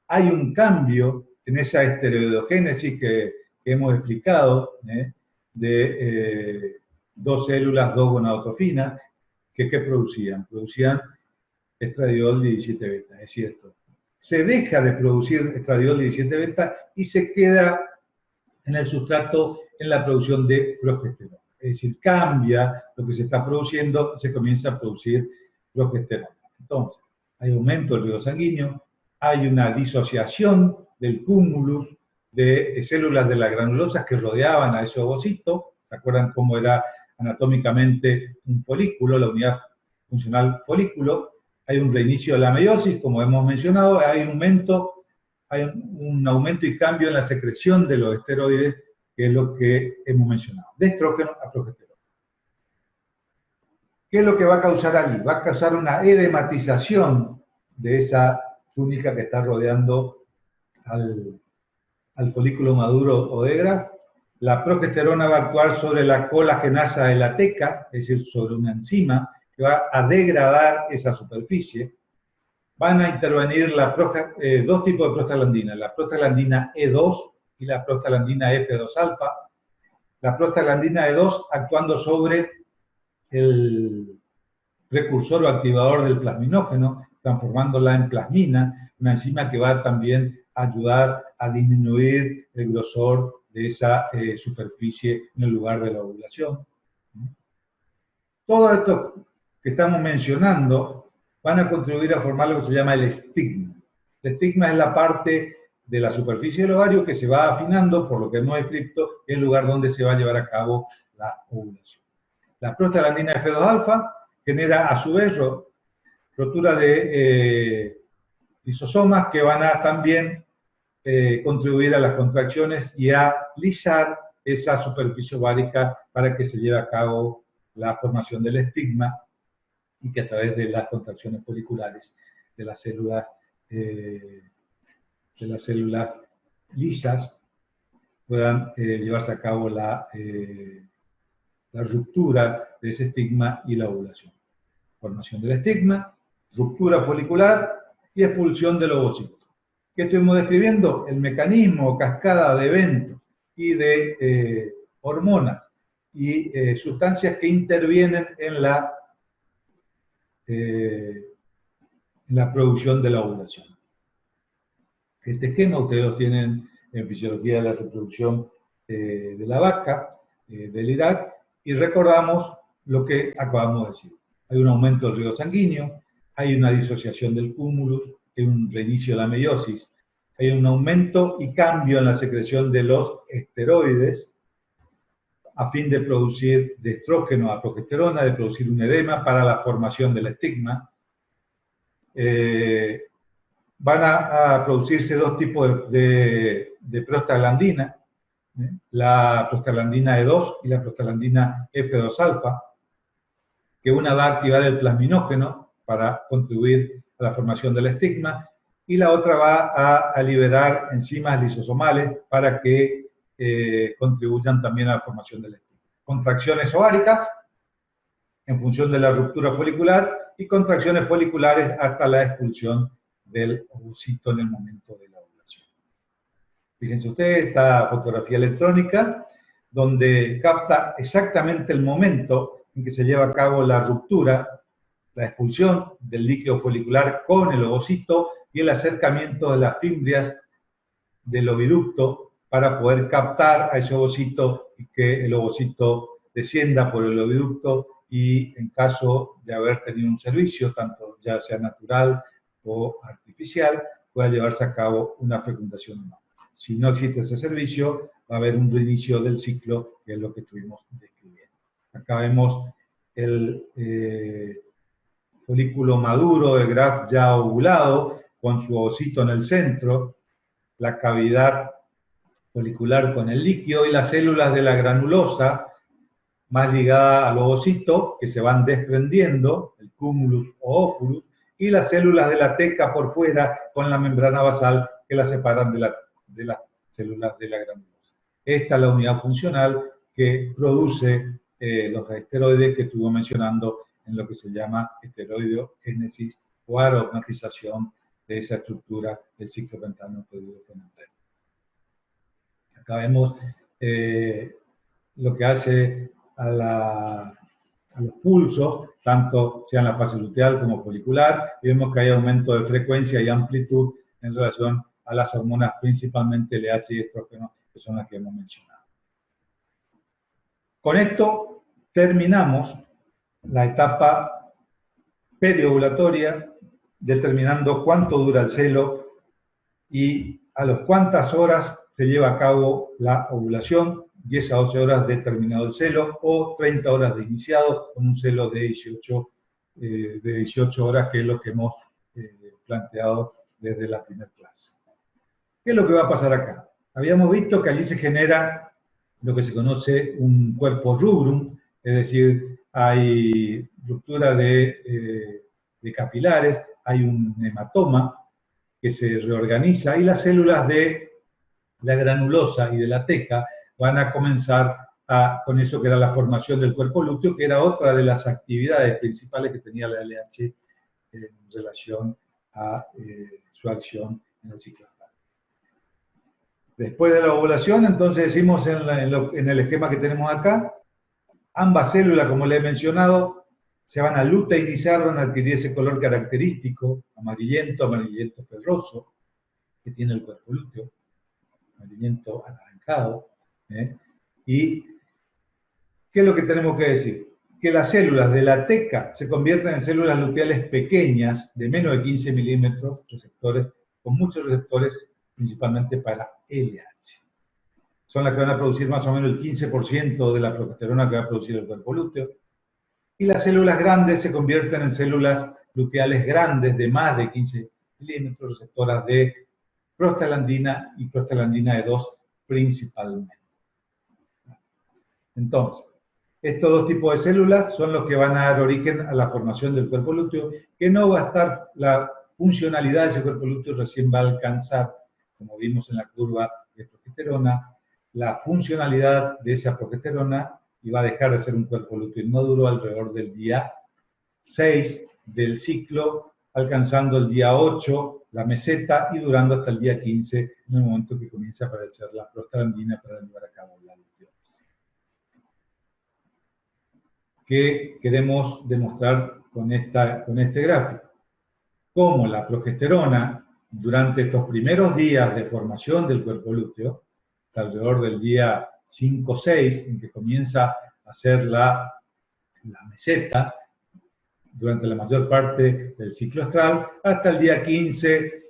A: Hay un cambio en esa esteroidogénesis que hemos explicado, de 2 células, 2 gonadotrofinas, que ¿qué producían? Producían estradiol 17 beta, es cierto. Se deja de producir estradiol 17 beta y se queda en el sustrato en la producción de progesterona. Es decir, cambia lo que se está produciendo, se comienza a producir progesterona. Entonces, hay aumento del riego sanguíneo, hay una disociación del cúmulus de células de las granulosas que rodeaban a ese ovocito. ¿Se acuerdan cómo era anatómicamente un folículo, la unidad funcional folículo? Hay un reinicio de la meiosis, como hemos mencionado, hay un aumento y cambio en la secreción de los esteroides, que es lo que hemos mencionado, de estrógeno a progesterona. ¿Qué es lo que va a causar allí? Va a causar una edematización de esa túnica que está rodeando al folículo maduro o de Graf, La progesterona va a actuar sobre la colagenasa de la teca, es decir, sobre una enzima que va a degradar esa superficie. Van a intervenir dos tipos de prostaglandina, la prostaglandina E2 y la prostaglandina F2-alfa. La prostaglandina E2 actuando sobre el precursor o activador del plasminógeno, transformándola en plasmina, una enzima que va también a ayudar a disminuir el grosor de esa superficie en el lugar de la ovulación. Todo esto que estamos mencionando van a contribuir a formar lo que se llama el estigma. El estigma es la parte de la superficie del ovario que se va afinando, por lo que hemos descrito, el lugar donde se va a llevar a cabo la ovulación. La prostaglandina F2-alfa genera a su vez rotura de lisosomas que van a también contribuir a las contracciones y a lisar esa superficie ovárica para que se lleve a cabo la formación del estigma y que a través de las contracciones foliculares de las células lisas puedan llevarse a cabo la ruptura de ese estigma y la ovulación. Formación del estigma, ruptura folicular y expulsión del ovocito. ¿Qué estuvimos describiendo? El mecanismo o cascada de eventos y de hormonas y sustancias que intervienen en la producción de la ovulación. Este esquema ustedes lo tienen en Fisiología de la Reproducción de la Vaca, del Irak, y recordamos lo que acabamos de decir. Hay un aumento del riego sanguíneo, hay una disociación del cúmulus, hay un reinicio de la meiosis, hay un aumento y cambio en la secreción de los esteroides a fin de producir de estrógeno a progesterona, de producir un edema para la formación del estigma. Van a producirse dos tipos de prostaglandina, la prostaglandina E2 y la prostaglandina F2-alfa, que una va a activar el plasminógeno para contribuir a la formación del estigma y la otra va a liberar enzimas lisosomales para que contribuyan también a la formación del estigma. Contracciones ováricas en función de la ruptura folicular y contracciones foliculares hasta la expulsión del ovocito en el momento de la ovulación. Fíjense ustedes, esta fotografía electrónica donde capta exactamente el momento en que se lleva a cabo la ruptura, la expulsión del líquido folicular con el ovocito y el acercamiento de las fimbrias del oviducto para poder captar a ese ovocito y que el ovocito descienda por el oviducto y en caso de haber tenido un servicio, tanto ya sea natural o artificial, pueda llevarse a cabo una fecundación humana. Si no existe ese servicio, va a haber un reinicio del ciclo, que es lo que estuvimos describiendo. Acá vemos el folículo maduro de Graf ya ovulado, con su ovocito en el centro, la cavidad folicular con el líquido y las células de la granulosa, más ligada al ovocito, que se van desprendiendo, el cúmulus o ófulus, y las células de la teca por fuera con la membrana basal que la separan de las células de la granulosa. Esta es la unidad funcional que produce los esteroides que estuvo mencionando en lo que se llama esteroidogénesis o aromatización de esa estructura del ciclo pentanoproteído. Acá vemos lo que hace a los pulsos, tanto sea en la fase luteal como folicular, y vemos que hay aumento de frecuencia y amplitud en relación a las hormonas, principalmente LH y estrógeno, que son las que hemos mencionado. Con esto terminamos la etapa periovulatoria, determinando cuánto dura el celo y a las cuántas horas se lleva a cabo la ovulación, 10 a 12 horas de terminado el celo o 30 horas de iniciado con un celo de 18 horas, que es lo que hemos planteado desde la primera clase. ¿Qué es lo que va a pasar acá? Habíamos visto que allí se genera lo que se conoce un cuerpo rubrum, es decir, hay ruptura de capilares, hay un hematoma que se reorganiza y las células de la granulosa y de la teca van a comenzar con eso que era la formación del cuerpo lúteo, que era otra de las actividades principales que tenía la LH en relación a su acción en el ciclo astral. Después de la ovulación, entonces decimos en el esquema que tenemos acá, ambas células, como les he mencionado, se van a luteinizar, van a adquirir ese color característico, amarillento, amarillento ferroso, que tiene el cuerpo lúteo, amarillento anaranjado. ¿Y qué es lo que tenemos que decir? Que las células de la teca se convierten en células luteales pequeñas, de menos de 15 milímetros, receptores, con muchos receptores, principalmente para LH. Son las que van a producir más o menos el 15% de la progesterona que va a producir el cuerpo lúteo. Y las células grandes se convierten en células luteales grandes de más de 15 milímetros, receptoras de prostaglandina y prostaglandina E2 principalmente. Entonces, estos dos tipos de células son los que van a dar origen a la formación del cuerpo lúteo, que no va a estar, la funcionalidad de ese cuerpo lúteo recién va a alcanzar, como vimos en la curva de progesterona, la funcionalidad de esa progesterona y va a dejar de ser un cuerpo lúteo inmaduro alrededor del día 6 del ciclo, alcanzando el día 8 la meseta y durando hasta el día 15, en el momento que comienza a aparecer la prostaglandina para llevar a cabo la luteólisis. ¿Qué queremos demostrar con este gráfico? Cómo la progesterona, durante estos primeros días de formación del cuerpo lúteo, alrededor del día 5 o 6, en que comienza a hacer la meseta, durante la mayor parte del ciclo astral, hasta el día 15,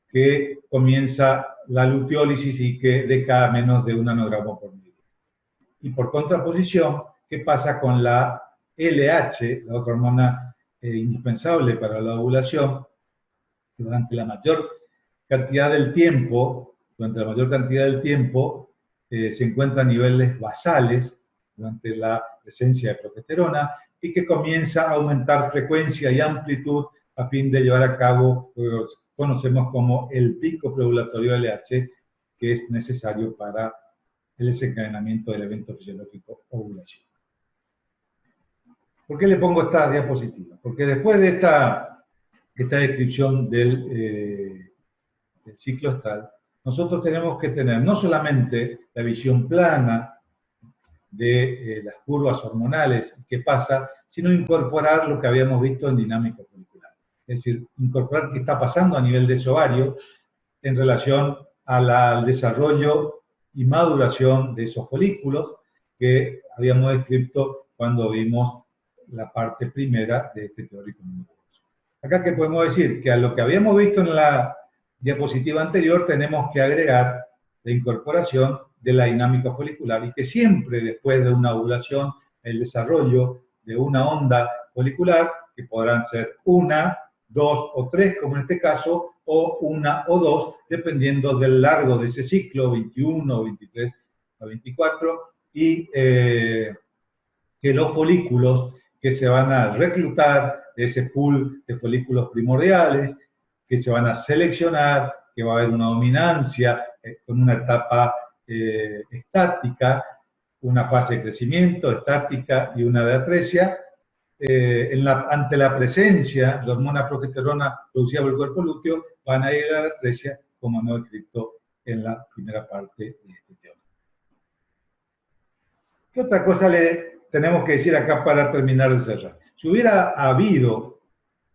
A: que comienza la luteólisis y que decae menos de 1 nanogramo por mililitro. Y por contraposición, ¿qué pasa con la LH, la otra hormona indispensable para la ovulación? Durante la mayor cantidad del tiempo, se encuentran niveles basales durante la presencia de progesterona y que comienza a aumentar frecuencia y amplitud a fin de llevar a cabo lo que conocemos como el pico preovulatorio LH, que es necesario para el desencadenamiento del evento fisiológico ovulación. ¿Por qué le pongo esta diapositiva? Porque después de esta descripción del ciclo astral, nosotros tenemos que tener no solamente la visión plana de las curvas hormonales, qué pasa, sino incorporar lo que habíamos visto en dinámica folicular. Es decir, incorporar qué está pasando a nivel de ese ovario en relación al desarrollo y maduración de esos folículos que habíamos descrito cuando vimos la parte primera de este teórico numeroso. Acá, ¿qué podemos decir? Que a lo que habíamos visto en la diapositiva anterior tenemos que agregar la incorporación de la dinámica folicular y que siempre después de una ovulación el desarrollo de una onda folicular, que podrán ser 1, 2 o 3, como en este caso, o 1 o 2, dependiendo del largo de ese ciclo, 21, 23 o 24, y que los folículos que se van a reclutar de ese pool de folículos primordiales, que se van a seleccionar, que va a haber una dominancia con una etapa estática, una fase de crecimiento estática y una de atresia. Ante la presencia de hormona progesterona producida por el cuerpo lúteo, van a ir a la atresia, como no escrito en la primera parte de este tema. ¿Qué otra cosa le tenemos que decir acá para terminar de cerrar? Si hubiera habido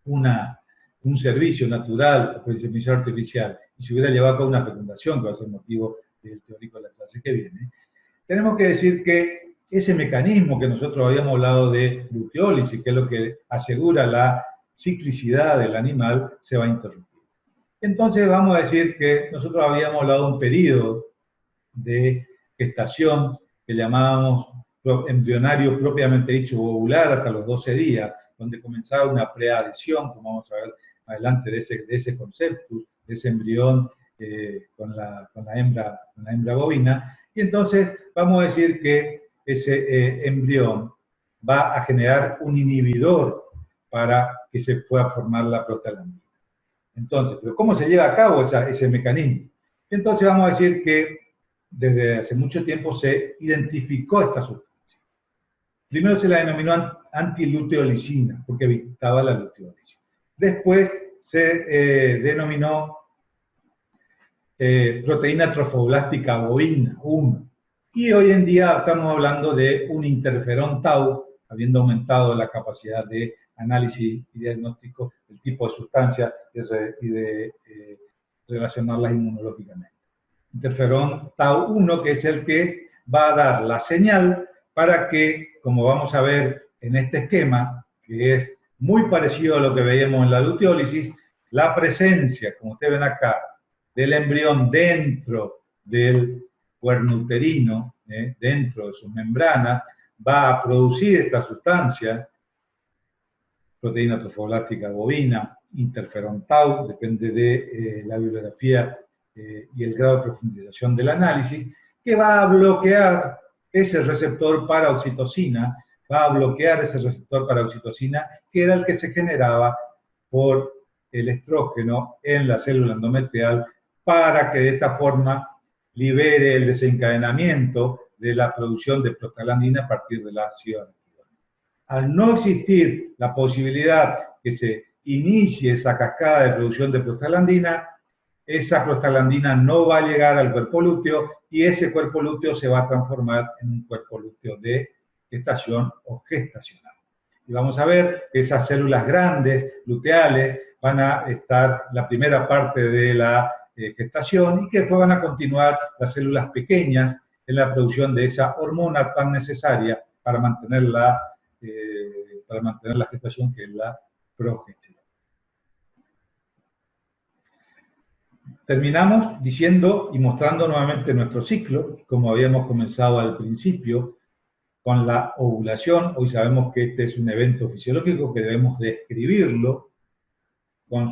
A: un servicio natural por inseminación artificial y se hubiera llevado a cabo una fecundación, que va a ser motivo del teórico de la clase que viene, tenemos que decir que ese mecanismo que nosotros habíamos hablado de luteólisis, que es lo que asegura la ciclicidad del animal, se va a interrumpir. Entonces vamos a decir que nosotros habíamos hablado de un periodo de gestación que llamábamos embrionario propiamente dicho, ovular, hasta los 12 días, donde comenzaba una preadhesión, como vamos a ver adelante, de ese concepto, de ese embrión con la hembra bovina. Y entonces vamos a decir que ese embrión va a generar un inhibidor para que se pueda formar la prostaglandina. Entonces, ¿pero cómo se lleva a cabo ese mecanismo? Entonces vamos a decir que desde hace mucho tiempo se identificó esta sustancia. Primero se la denominó antiluteolicina, porque evitaba la luteólisis. Después se denominó proteína trofoblástica bovina, 1. Y hoy en día estamos hablando de un interferón tau, habiendo aumentado la capacidad de análisis y diagnóstico del tipo de sustancia y de relacionarlas inmunológicamente. Interferón tau 1, que es el que va a dar la señal para que, como vamos a ver en este esquema, que es muy parecido a lo que veíamos en la luteólisis, la presencia, como ustedes ven acá, del embrión dentro del cuerno uterino, dentro de sus membranas, va a producir esta sustancia, proteína trofoblástica bovina, interferón tau, depende de la bibliografía y el grado de profundización del análisis, que va a bloquear ese receptor para oxitocina, que era el que se generaba por el estrógeno en la célula endometrial, para que de esta forma libere el desencadenamiento de la producción de prostaglandina a partir del ácido araquidónico. Al no existir la posibilidad que se inicie esa cascada de producción de prostaglandina, esa prostaglandina no va a llegar al cuerpo lúteo y ese cuerpo lúteo se va a transformar en un cuerpo lúteo de gestación o gestacional. Y vamos a ver que esas células grandes, luteales, van a estar la primera parte de la gestación y que después van a continuar las células pequeñas en la producción de esa hormona tan necesaria para mantener la gestación, que es la progesterona. Terminamos diciendo y mostrando nuevamente nuestro ciclo, como habíamos comenzado al principio, con la ovulación. Hoy sabemos que este es un evento fisiológico que debemos describirlo con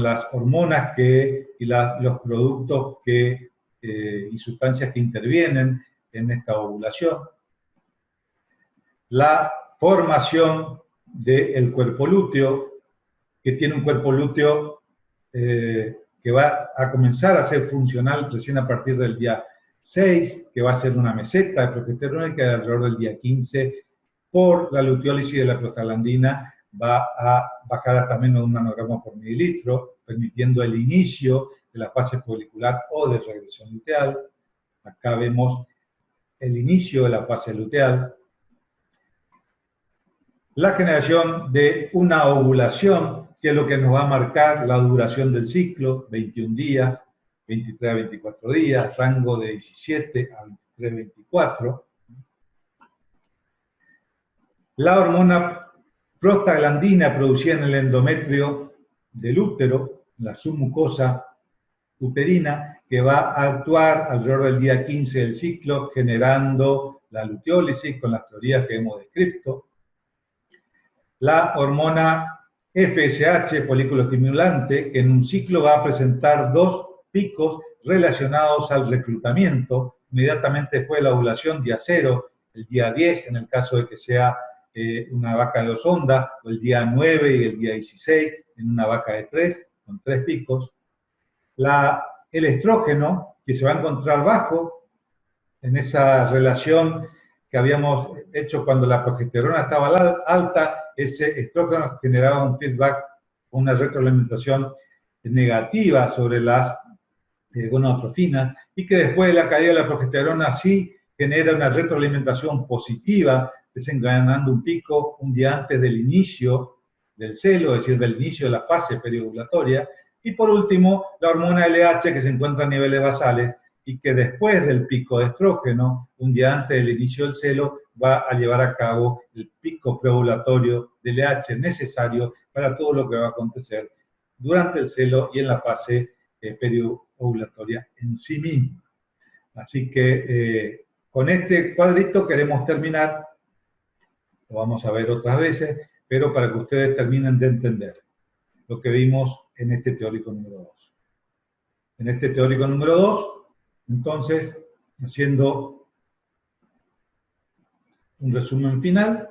A: las hormonas y los productos y sustancias que intervienen en esta ovulación. La formación del cuerpo lúteo, que tiene un cuerpo lúteo que va a comenzar a ser funcional recién a partir del día 6, que va a ser una meseta de progesterona y que alrededor del día 15, por la luteólisis de la prostaglandina, va a bajar hasta menos de 1 nanogramo por mililitro, permitiendo el inicio de la fase folicular o de regresión luteal. Acá vemos el inicio de la fase luteal. La generación de una ovulación, que es lo que nos va a marcar la duración del ciclo, 21 días, 23 a 24 días, rango de 17 a 23 a 24. La hormona prostaglandina producida en el endometrio del útero, la submucosa uterina, que va a actuar alrededor del día 15 del ciclo, generando la luteólisis con las teorías que hemos descrito. La hormona FSH, folículo estimulante, que en un ciclo va a presentar 2 picos relacionados al reclutamiento, inmediatamente después de la ovulación, día 0, el día 10, en el caso de que sea una vaca de 2 ondas, o el día 9 y el día 16, en una vaca de 3, con 3 picos. El estrógeno, que se va a encontrar bajo en esa relación que habíamos hecho cuando la progesterona estaba alta, ese estrógeno generaba un feedback, una retroalimentación negativa sobre las gonadotrofinas, y que después de la caída de la progesterona sí genera una retroalimentación positiva, desencadenando un pico un día antes del inicio del celo, es decir, del inicio de la fase periovulatoria. Y por último, la hormona LH, que se encuentra a niveles basales y que después del pico de estrógeno, un día antes del inicio del celo, va a llevar a cabo el pico preovulatorio de LH necesario para todo lo que va a acontecer durante el celo y en la fase periovulatoria en sí misma. Así que con este cuadrito queremos terminar, lo vamos a ver otras veces, pero para que ustedes terminen de entender lo que vimos en este teórico número 2. En este teórico número 2, entonces, haciendo un resumen final,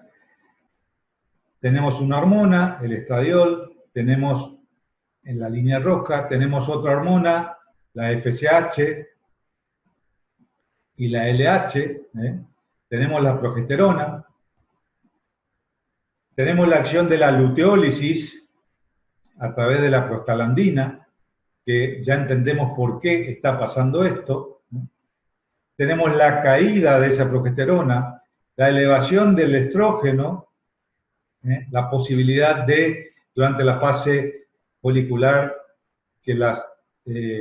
A: tenemos una hormona, el estradiol, tenemos en la línea roja, tenemos otra hormona, la FSH, y la LH, tenemos la progesterona, tenemos la acción de la luteólisis a través de la prostaglandina, que ya entendemos por qué está pasando esto. Tenemos la caída de esa progesterona, la elevación del estrógeno, la posibilidad de, durante la fase folicular, que las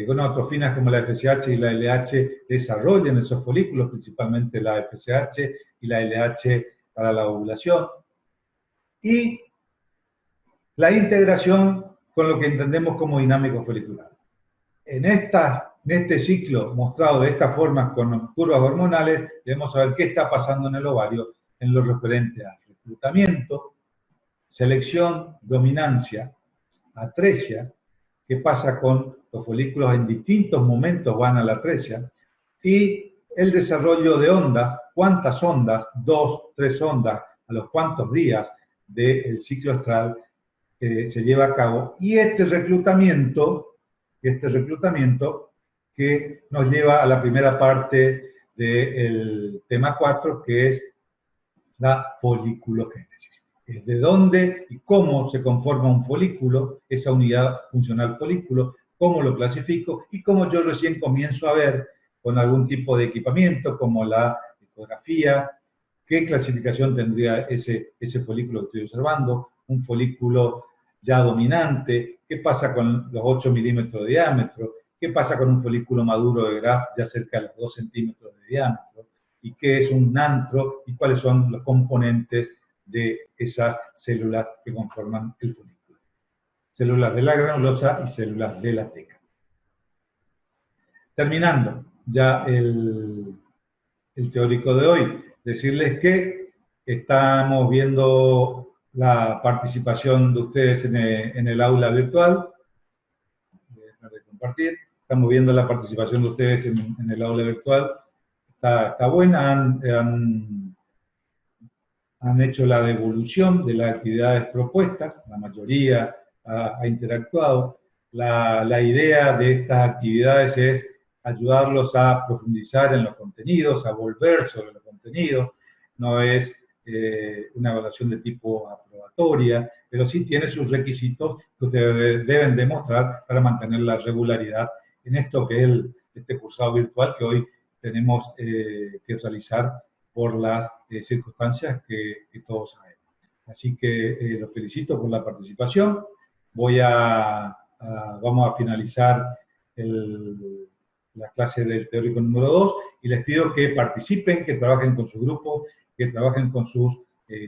A: gonadotrofinas como la FSH y la LH desarrollen esos folículos, principalmente la FSH y la LH para la ovulación. Y la integración con lo que entendemos como dinámico folicular. En este ciclo mostrado de esta forma con curvas hormonales, debemos saber qué está pasando en el ovario en lo referente a reclutamiento, selección, dominancia, atresia, qué pasa con los folículos en distintos momentos van a la atresia, y el desarrollo de ondas, cuántas ondas, 2, 3 ondas, a los cuántos días del ciclo estral se lleva a cabo, y este reclutamiento que nos lleva a la primera parte del tema 4, que es la foliculogénesis. Es de dónde y cómo se conforma un folículo, esa unidad funcional folículo, cómo lo clasifico y cómo yo recién comienzo a ver con algún tipo de equipamiento como la ecografía, qué clasificación tendría ese folículo que estoy observando, un folículo ya dominante, qué pasa con los 8 milímetros de diámetro, qué pasa con un folículo maduro de Graf ya cerca de los 2 centímetros de diámetro, y qué es un nantro y cuáles son los componentes de esas células que conforman el folículo. Células de la granulosa y células de la teca. Terminando ya el teórico de hoy, decirles que estamos viendo la participación de ustedes en el aula virtual. Voy a dejar de compartir. Estamos viendo la participación de ustedes en el aula virtual. Está buena, han hecho la devolución de las actividades propuestas, la mayoría ha interactuado. La idea de estas actividades es ayudarlos a profundizar en los contenidos, a volver sobre los contenidos. No es una evaluación de tipo aprobatoria, pero sí tiene sus requisitos que ustedes deben demostrar para mantener la regularidad en esto que es este cursado virtual que hoy tenemos que realizar por las circunstancias que todos sabemos. Así que los felicito por la participación. Vamos a finalizar la clase del teórico número 2 y les pido que participen, que trabajen con su grupo, que trabajen con sus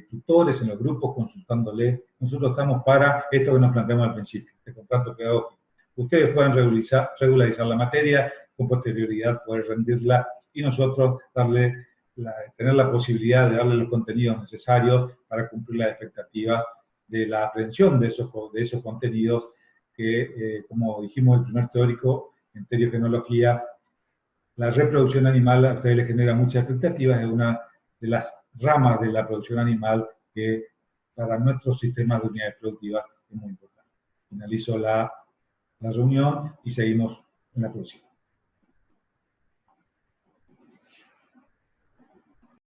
A: tutores en los grupos, consultándoles. Nosotros estamos para esto que nos planteamos al principio, este contrato pedagógico. Ustedes pueden regularizar la materia, con posterioridad poder rendirla y nosotros tener la posibilidad de darle los contenidos necesarios para cumplir las expectativas de la aprehensión de esos contenidos que, como dijimos el primer teórico en teriogenología, la reproducción animal a ustedes les genera muchas expectativas, es una de las ramas de la producción animal que para nuestros sistemas de unidades productivas es muy importante. Finalizo la reunión y seguimos en la próxima.